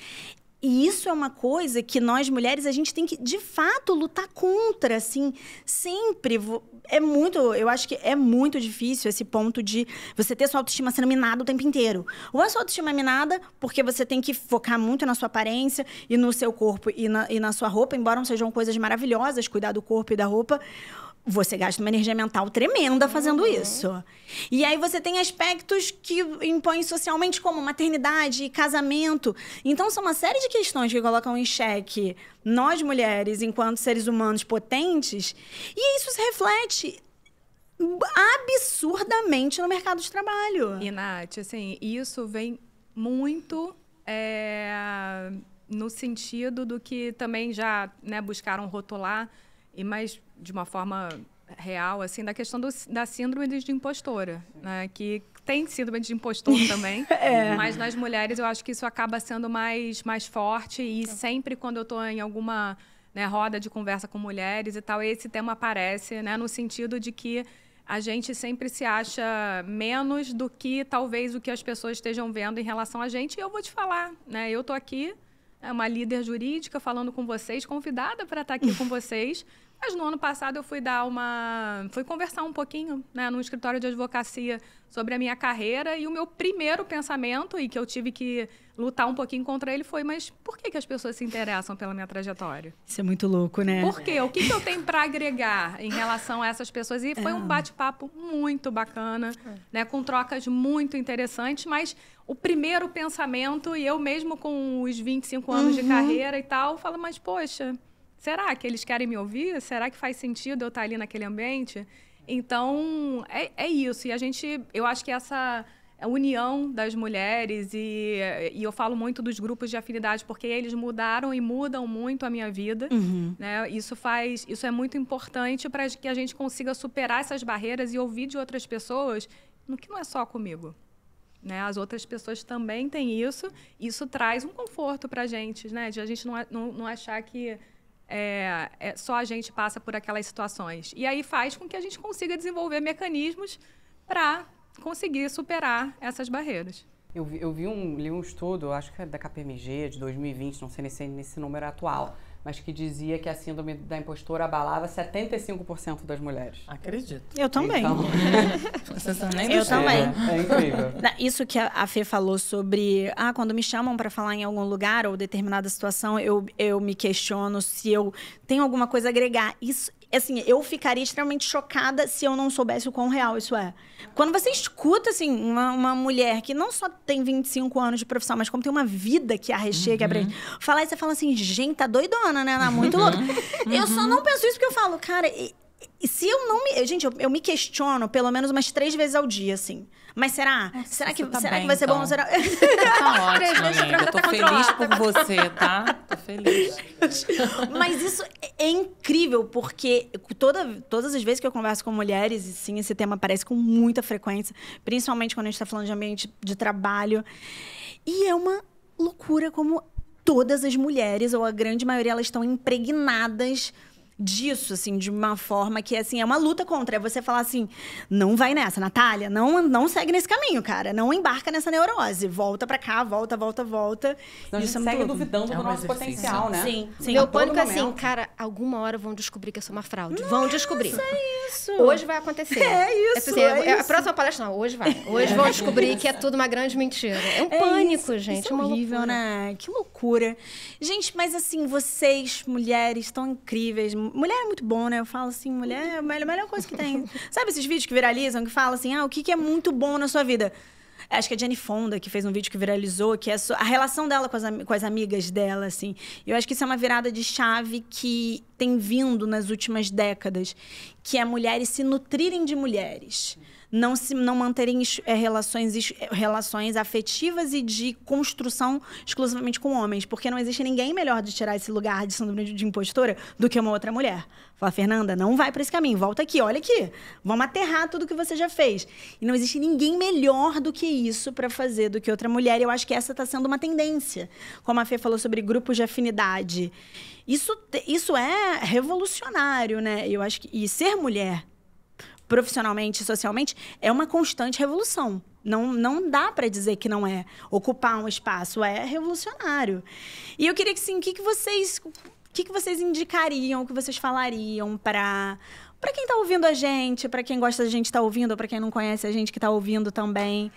E isso é uma coisa que nós, mulheres, a gente tem que, de fato, lutar contra, assim, sempre. Eu acho que é muito difícil esse ponto de você ter sua autoestima sendo minada o tempo inteiro. Ou a sua autoestima é minada porque você tem que focar muito na sua aparência e no seu corpo e na sua roupa, embora não sejam coisas maravilhosas, cuidar do corpo e da roupa. Você gasta uma energia mental tremenda fazendo isso. E aí você tem aspectos que impõem socialmente, como maternidade e casamento. Então, são uma série de questões que colocam em xeque nós, mulheres, enquanto seres humanos potentes. E isso se reflete absurdamente no mercado de trabalho. E, Nath, assim, isso vem muito no sentido do que também já buscaram rotular, mas de uma forma real, assim, da questão da síndrome de impostora, né? Que tem síndrome de impostor também. Mas nas mulheres eu acho que isso acaba sendo mais forte. E sempre quando eu estou em alguma, né, roda de conversa com mulheres e tal, esse tema aparece, né, no sentido de que a gente sempre se acha menos do que talvez o que as pessoas estejam vendo em relação a gente. E eu vou te falar, né? Eu estou aqui, uma líder jurídica, falando com vocês, convidada para estar aqui com vocês. Mas no ano passado eu fui conversar um pouquinho, né, no escritório de advocacia sobre a minha carreira, e o meu primeiro pensamento, e que eu tive que lutar um pouquinho contra ele, foi: mas por que as pessoas se interessam pela minha trajetória? Isso é muito louco, né? Por quê? O que eu tenho para agregar em relação a essas pessoas? E foi um bate-papo muito bacana, né, com trocas muito interessantes, mas o primeiro pensamento, e eu mesmo com os 25 anos de carreira e tal, falo: mas poxa, será que eles querem me ouvir? Será que faz sentido eu estar ali naquele ambiente? Então, é isso. E eu acho que essa união das mulheres, e eu falo muito dos grupos de afinidade, porque eles mudaram e mudam muito a minha vida. Né? Isso é muito importante para que a gente consiga superar essas barreiras e ouvir de outras pessoas, no que não é só comigo. Né? As outras pessoas também têm isso. Isso traz um conforto para a gente, né? De a gente não achar que só a gente passa por aquelas situações. E aí faz com que a gente consiga desenvolver mecanismos para conseguir superar essas barreiras. Eu li um estudo, acho que é da KPMG, de 2020, não sei nesse número atual, mas que dizia que a síndrome da impostora abalava 75% das mulheres. Acredito. Eu também. Então, eu também. É incrível. Isso que a Fê falou sobre... quando me chamam para falar em algum lugar ou determinada situação, eu me questiono se eu tenho alguma coisa a agregar. Isso, assim, eu ficaria extremamente chocada se eu não soubesse o quão real isso é. Quando você escuta, assim, uma mulher que não só tem 25 anos de profissão, mas como tem uma vida que a recheia, que aprende, falar isso, você fala assim: gente, tá doidona, né? Tá muito louca. Eu só não penso isso porque eu falo, cara... Se eu não me... Gente, eu me questiono pelo menos umas 3 vezes ao dia, assim. Mas será? Será que vai ser então. bom? Será... Tá ótimo, amiga. Eu tô feliz por você, tá? Tô feliz. Mas isso é incrível, porque todas as vezes que eu converso com mulheres, e sim, esse tema aparece com muita frequência, principalmente quando a gente tá falando de ambiente de trabalho. E é uma loucura como todas as mulheres, ou a grande maioria, elas estão impregnadas disso, assim, de uma forma que, assim, é uma luta contra. É você falar assim: não vai nessa, Natália, não segue nesse caminho, cara. Não embarca nessa neurose. Volta pra cá, volta. Então, isso a gente segue duvidando do nosso potencial, né? Sim. Meu pânico é assim, cara, alguma hora vão descobrir que eu sou uma fraude. Vão descobrir. É isso. Hoje vai acontecer. É isso. A próxima palestra, não, hoje vai. Hoje vão descobrir que é tudo uma grande mentira. É um pânico, isso, gente. Isso é horrível, né? Que loucura. Gente, mas assim, vocês, mulheres, tão incríveis. Mulher é muito bom, né? Eu falo assim, mulher é a melhor coisa que tem. Sabe esses vídeos que viralizam, que falam assim: o que é muito bom na sua vida? Acho que a Jenny Fonda, que fez um vídeo que viralizou, que é a relação dela com as amigas dela, assim. Eu acho que isso é uma virada de chave que tem vindo nas últimas décadas, que é mulheres se nutrirem de mulheres. Não manterem relações afetivas e de construção exclusivamente com homens. Porque não existe ninguém melhor de tirar esse lugar de síndrome de impostora do que uma outra mulher. Fala: Fernanda, não vai para esse caminho, volta aqui, olha aqui. Vamos aterrar tudo que você já fez. E não existe ninguém melhor do que isso para fazer do que outra mulher. E eu acho que essa está sendo uma tendência. Como a Fê falou sobre grupos de afinidade. Isso é revolucionário, né? Eu acho que... E ser mulher, profissionalmente e socialmente, é uma constante revolução. Não dá para dizer que não é. Ocupar um espaço é revolucionário. E eu queria que, sim, o que vocês indicariam, o que vocês falariam para quem está ouvindo a gente, para quem gosta da gente estar ouvindo, ou para quem não conhece a gente que está ouvindo também?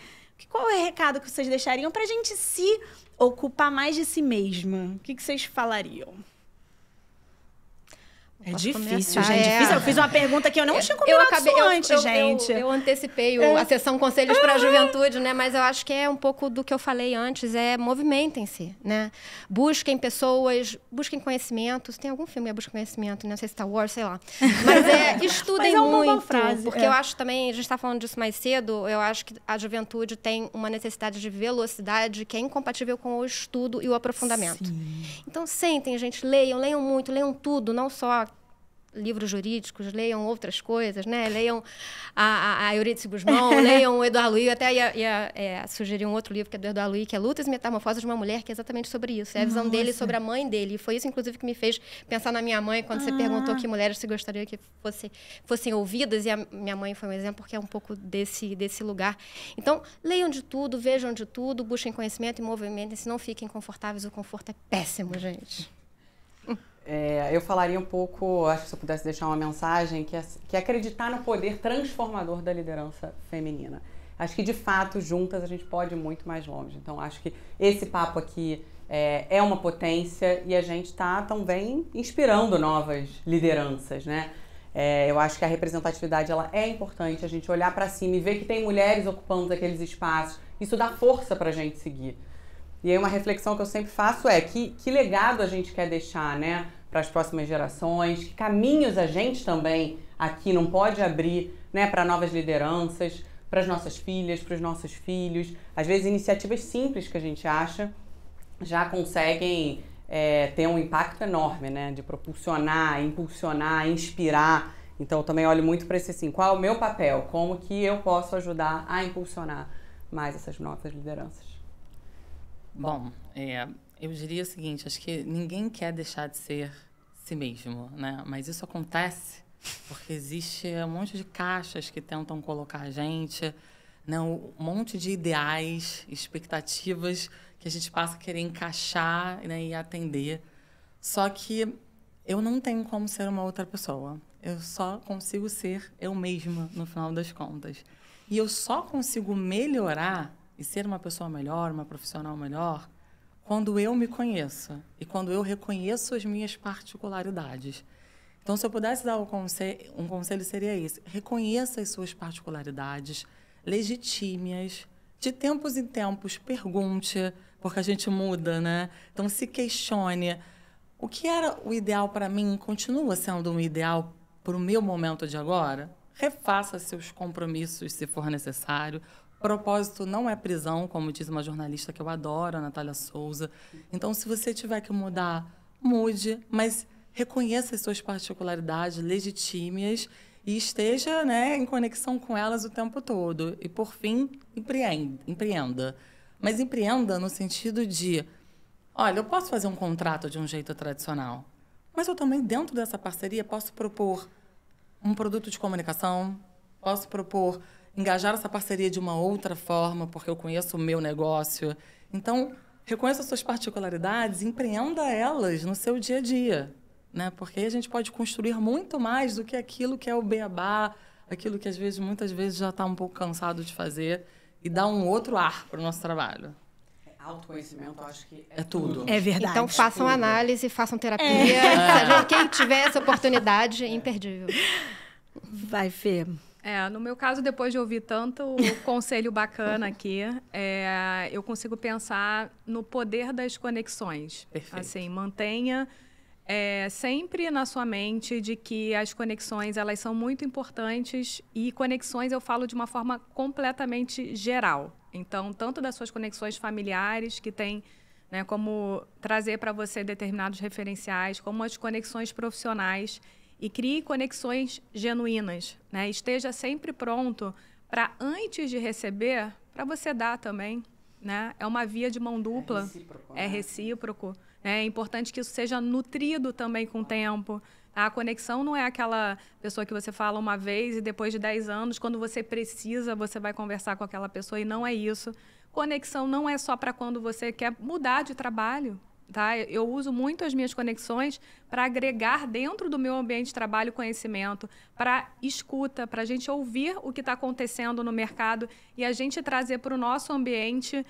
Qual é o recado que vocês deixariam para a gente se ocupar mais de si mesma? O que vocês falariam? É difícil, gente. Difícil. Eu fiz uma pergunta que eu não tinha combinado antes, gente. Eu antecipei a sessão Conselhos para a Juventude, né? Mas eu acho que é um pouco do que eu falei antes, movimentem-se, né? Busquem pessoas, busquem conhecimento. Tem algum filme que busca conhecimento, né? Não sei se Star Wars, sei lá. Mas estudem muito, porque eu acho também, a gente está falando disso mais cedo, eu acho que a juventude tem uma necessidade de velocidade que é incompatível com o estudo e o aprofundamento. Sim. Então, sentem, gente, leiam muito, leiam tudo, não só livros jurídicos, leiam outras coisas, né? Leiam a Eurídice Guzmão, leiam o Edouard Louis. Eu até ia sugerir um outro livro que é do Edouard Louis, que é Lutas e Metamorfoses de uma Mulher, que é exatamente sobre isso. É a visão dele sobre a mãe dele. E foi isso, inclusive, que me fez pensar na minha mãe, quando você perguntou que mulheres você gostaria que fossem ouvidas. E a minha mãe foi um exemplo, porque é um pouco desse lugar. Então, leiam de tudo, vejam de tudo, busquem conhecimento e movimento. E se não fiquem confortáveis, o conforto é péssimo, gente. Eu falaria um pouco, acho que se eu pudesse deixar uma mensagem, que é acreditar no poder transformador da liderança feminina. Acho que, de fato, juntas a gente pode ir muito mais longe. Então, acho que esse papo aqui é uma potência e a gente está também inspirando novas lideranças, né? Eu acho que a representatividade ela é importante, a gente olhar para cima e ver que tem mulheres ocupando aqueles espaços. Isso dá força para a gente seguir. E aí uma reflexão que eu sempre faço é que legado a gente quer deixar, né, para as próximas gerações, que caminhos a gente também aqui não pode abrir, né, para novas lideranças, para as nossas filhas, para os nossos filhos. Às vezes iniciativas simples que a gente acha já conseguem ter um impacto enorme, né, de propulsionar, impulsionar, inspirar. Então eu também olho muito para esse assim, qual é o meu papel, como que eu posso ajudar a impulsionar mais essas novas lideranças. Bom, eu diria o seguinte, acho que ninguém quer deixar de ser si mesmo, né? Mas isso acontece porque existe um monte de caixas que tentam colocar a gente, né? Um monte de ideais, expectativas que a gente passa a querer encaixar, né, e atender. Só que eu não tenho como ser uma outra pessoa. Eu só consigo ser eu mesma, no final das contas. E eu só consigo melhorar e ser uma pessoa melhor, uma profissional melhor, quando eu me conheço e quando eu reconheço as minhas particularidades. Então, se eu pudesse dar um conselho seria esse. Reconheça as suas particularidades, legitime-as, de tempos em tempos, pergunte, porque a gente muda, né? Então, se questione. O que era o ideal para mim continua sendo um ideal para o meu momento de agora? Refaça seus compromissos, se for necessário. Propósito não é prisão, como diz uma jornalista que eu adoro, a Natália Souza. Então, se você tiver que mudar, mude, mas reconheça as suas particularidades, legitime-as e esteja, né, em conexão com elas o tempo todo. E, por fim, empreenda. Mas empreenda no sentido de, olha, eu posso fazer um contrato de um jeito tradicional, mas eu também, dentro dessa parceria, posso propor um produto de comunicação, posso propor engajar essa parceria de uma outra forma, porque eu conheço o meu negócio. Então, reconheça as suas particularidades, empreenda elas no seu dia a dia, né? Porque aí a gente pode construir muito mais do que aquilo que é o beabá, aquilo que às vezes, muitas vezes já está um pouco cansado de fazer e dar um outro ar para o nosso trabalho. Autoconhecimento, acho que é tudo. É verdade. Então, façam análise, façam terapia. Quem tiver essa oportunidade, é imperdível. Vai, Fê. No meu caso, depois de ouvir tanto conselho bacana aqui, eu consigo pensar no poder das conexões. Perfeito. Assim, mantenha sempre na sua mente de que as conexões elas são muito importantes, e conexões eu falo de uma forma completamente geral. Então, tanto das suas conexões familiares, que tem, né, como trazer para você determinados referenciais, como as conexões profissionais. E crie conexões genuínas, né? Esteja sempre pronto para, antes de receber, para você dar também, né? É uma via de mão dupla. É recíproco. É importante que isso seja nutrido também com o tempo. A conexão não é aquela pessoa que você fala uma vez e depois de 10 anos, quando você precisa, você vai conversar com aquela pessoa, e não é isso. Conexão não é só para quando você quer mudar de trabalho. Tá? Eu uso muito as minhas conexões para agregar dentro do meu ambiente de trabalho conhecimento, para escuta, para a gente ouvir o que está acontecendo no mercado e a gente trazer para o nosso ambiente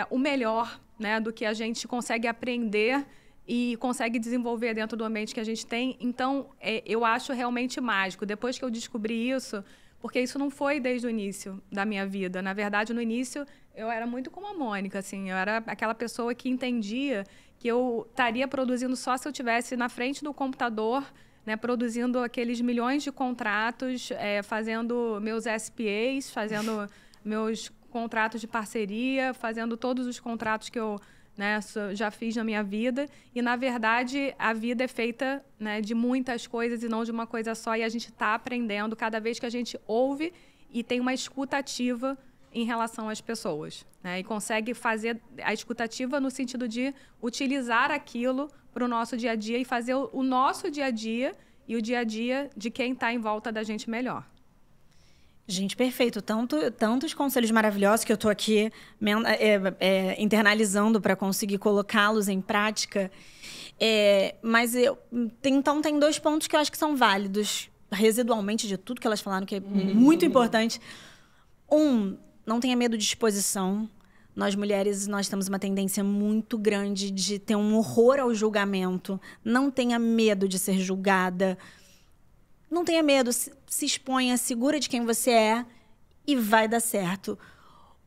o melhor, né, do que a gente consegue aprender e consegue desenvolver dentro do ambiente que a gente tem. Então, eu acho realmente mágico. Depois que eu descobri isso, porque isso não foi desde o início da minha vida. Na verdade, no início, eu era muito como a Mônica, assim, eu era aquela pessoa que entendia que eu estaria produzindo só se eu estivesse na frente do computador, né, produzindo aqueles milhões de contratos, fazendo meus SPAs, fazendo meus contratos de parceria, fazendo todos os contratos que eu né, já fiz na minha vida. E, na verdade, a vida é feita, né, de muitas coisas e não de uma coisa só. E a gente está aprendendo cada vez que a gente ouve e tem uma escuta ativa em relação às pessoas, né? E consegue fazer a escuta ativa no sentido de utilizar aquilo para o nosso dia a dia e fazer o nosso dia a dia e o dia a dia de quem está em volta da gente melhor. Gente, perfeito. Tantos conselhos maravilhosos que eu estou aqui internalizando para conseguir colocá-los em prática. Mas então tem 2 pontos que eu acho que são válidos residualmente de tudo que elas falaram, que é muito importante. Não tenha medo de exposição. Nós, mulheres, nós temos uma tendência muito grande de ter um horror ao julgamento. Não tenha medo de ser julgada. Não tenha medo, se exponha, segura de quem você é e vai dar certo.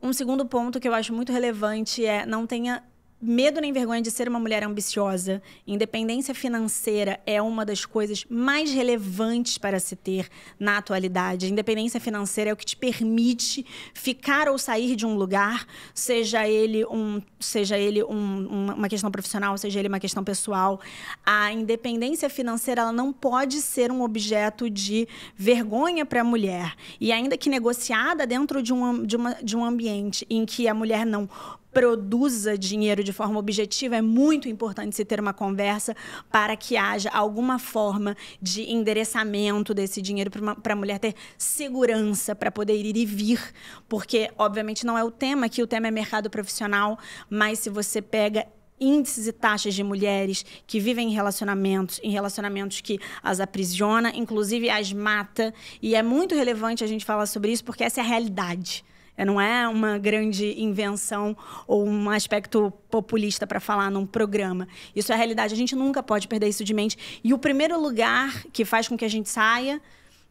Um segundo ponto que eu acho muito relevante é não tenha medo nem vergonha de ser uma mulher ambiciosa. Independência financeira é uma das coisas mais relevantes para se ter na atualidade. Independência financeira é o que te permite ficar ou sair de um lugar, seja ele uma questão profissional, seja ele uma questão pessoal. A independência financeira ela não pode ser um objeto de vergonha para a mulher. E ainda que negociada dentro de um ambiente em que a mulher não produza dinheiro de forma objetiva, é muito importante se ter uma conversa para que haja alguma forma de endereçamento desse dinheiro para a mulher ter segurança para poder ir e vir, porque, obviamente, não é o tema aqui, o tema é mercado profissional, mas se você pega índices e taxas de mulheres que vivem em relacionamentos que as aprisiona, inclusive as mata, e é muito relevante a gente falar sobre isso, porque essa é a realidade. Não é uma grande invenção ou um aspecto populista para falar num programa. Isso é a realidade. A gente nunca pode perder isso de mente. E o primeiro lugar que faz com que a gente saia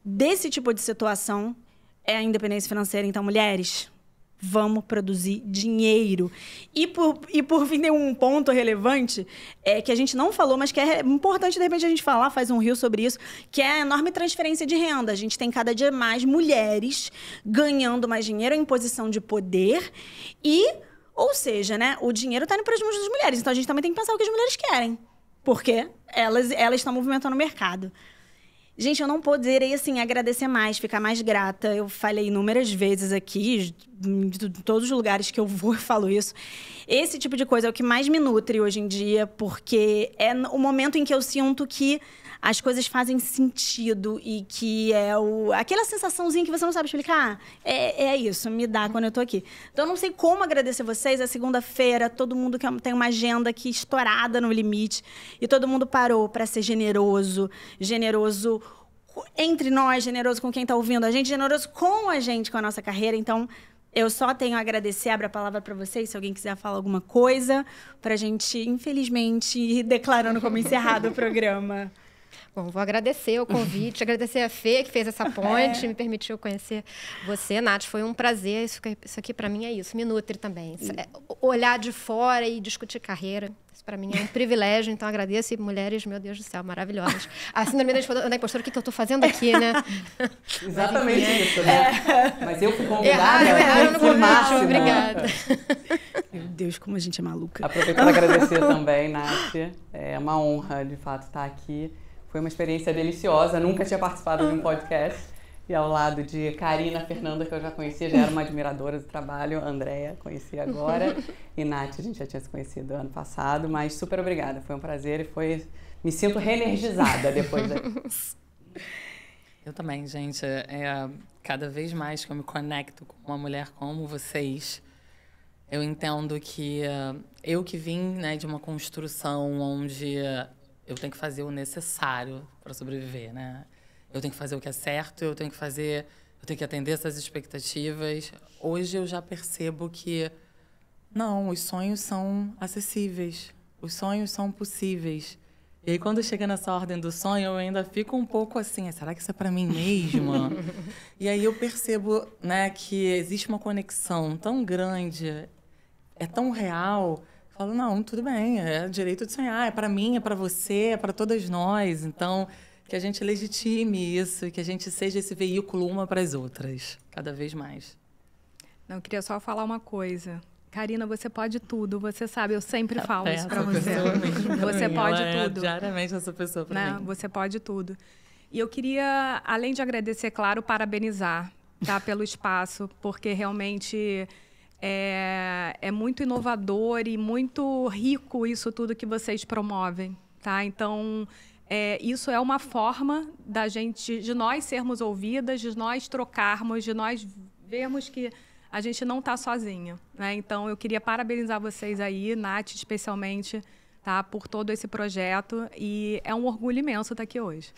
desse tipo de situação é a independência financeira. Então, mulheres, vamos produzir dinheiro. E por fim, tem um ponto relevante que a gente não falou, mas que é importante, de repente, a gente falar, faz um reel sobre isso, que é a enorme transferência de renda. A gente tem cada dia mais mulheres ganhando mais dinheiro em posição de poder ou seja, né, o dinheiro está indo para as mãos das mulheres. Então, a gente também tem que pensar o que as mulheres querem, porque elas estão movimentando o mercado. Gente, eu não poderei, assim, agradecer mais, ficar mais grata. Eu falei inúmeras vezes aqui, em todos os lugares que eu vou, eu falo isso. Esse tipo de coisa é o que mais me nutre hoje em dia, porque é o momento em que eu sinto que as coisas fazem sentido e que é aquela sensaçãozinha que você não sabe explicar. É isso, me dá quando eu tô aqui. Então, eu não sei como agradecer vocês. É segunda-feira, todo mundo tem uma agenda aqui estourada no limite. E todo mundo parou para ser generoso entre nós, generoso com quem está ouvindo a gente, generoso com a gente, com a nossa carreira. Então, eu só tenho a agradecer. Abro a palavra para vocês, se alguém quiser falar alguma coisa, para a gente, infelizmente, ir declarando como encerrado o programa. Bom, vou agradecer o convite, agradecer a Fê, que fez essa ponte, me permitiu conhecer você, Nath. Foi um prazer. Isso aqui, para mim, é isso. Me nutre também. Olhar de fora e discutir carreira. Isso, para mim, é um privilégio. Então, agradeço. E mulheres, meu Deus do céu, maravilhosas. A síndrome da impostora, o que eu estou fazendo aqui, né? Exatamente isso, né? Mas eu fui convidada. Erraram no convite. Obrigada. Meu Deus, como a gente é maluca. Aproveitando para agradecer também, Nath. É uma honra, de fato, estar aqui. Foi uma experiência deliciosa, nunca tinha participado de um podcast. E ao lado de Karina, Fernanda, que eu já conhecia, já era uma admiradora do trabalho, Andréia, conheci agora. E Nath, a gente já tinha se conhecido ano passado, mas super obrigada, foi um prazer e me sinto reenergizada depois daqui. Eu também, gente. Cada vez mais que eu me conecto com uma mulher como vocês, eu entendo que eu que vim, né, de uma construção onde eu tenho que fazer o necessário para sobreviver, né? Eu tenho que fazer o que é certo, eu tenho que atender essas expectativas. Hoje eu já percebo que não, os sonhos são acessíveis, os sonhos são possíveis. E aí quando chega nessa ordem do sonho, eu ainda fico um pouco assim, será que isso é para mim mesma? E aí eu percebo, né, que existe uma conexão tão grande, é tão real. Falo, não, tudo bem, é direito de sonhar, é para mim, é para você, é para todas nós. Então, que a gente legitime isso, que a gente seja esse veículo uma para as outras, cada vez mais. Não, eu queria só falar uma coisa, Karina, você pode tudo. Você sabe, eu sempre falo isso pra essa você. pessoa mesmo pra Você mim. pode Ela tudo. É diariamente essa pessoa pra mim. Você pode tudo. E eu queria, além de agradecer, claro, parabenizar, tá, pelo espaço, porque realmente é muito inovador e muito rico isso tudo que vocês promovem, tá? Então, isso é uma forma de nós sermos ouvidas, de nós trocarmos, de nós vermos que a gente não está sozinha, né? Então, eu queria parabenizar vocês aí, Nath especialmente, tá, por todo esse projeto. E é um orgulho imenso estar aqui hoje.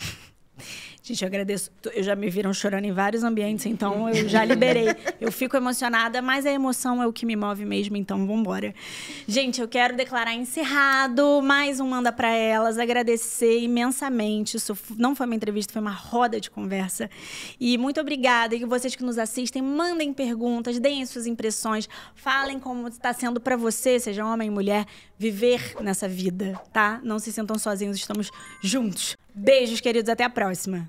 Gente, eu agradeço. Eu já me viram chorando em vários ambientes, então eu já liberei. Eu fico emocionada, mas a emoção é o que me move mesmo, então vambora. Gente, eu quero declarar encerrado mais um Manda Pra Elas, agradecer imensamente. Isso não foi uma entrevista, foi uma roda de conversa. E muito obrigada. E vocês que nos assistem, mandem perguntas, deem suas impressões, falem como está sendo pra você, seja homem ou mulher, viver nessa vida, tá? Não se sintam sozinhos, estamos juntos. Beijos, queridos, até a próxima.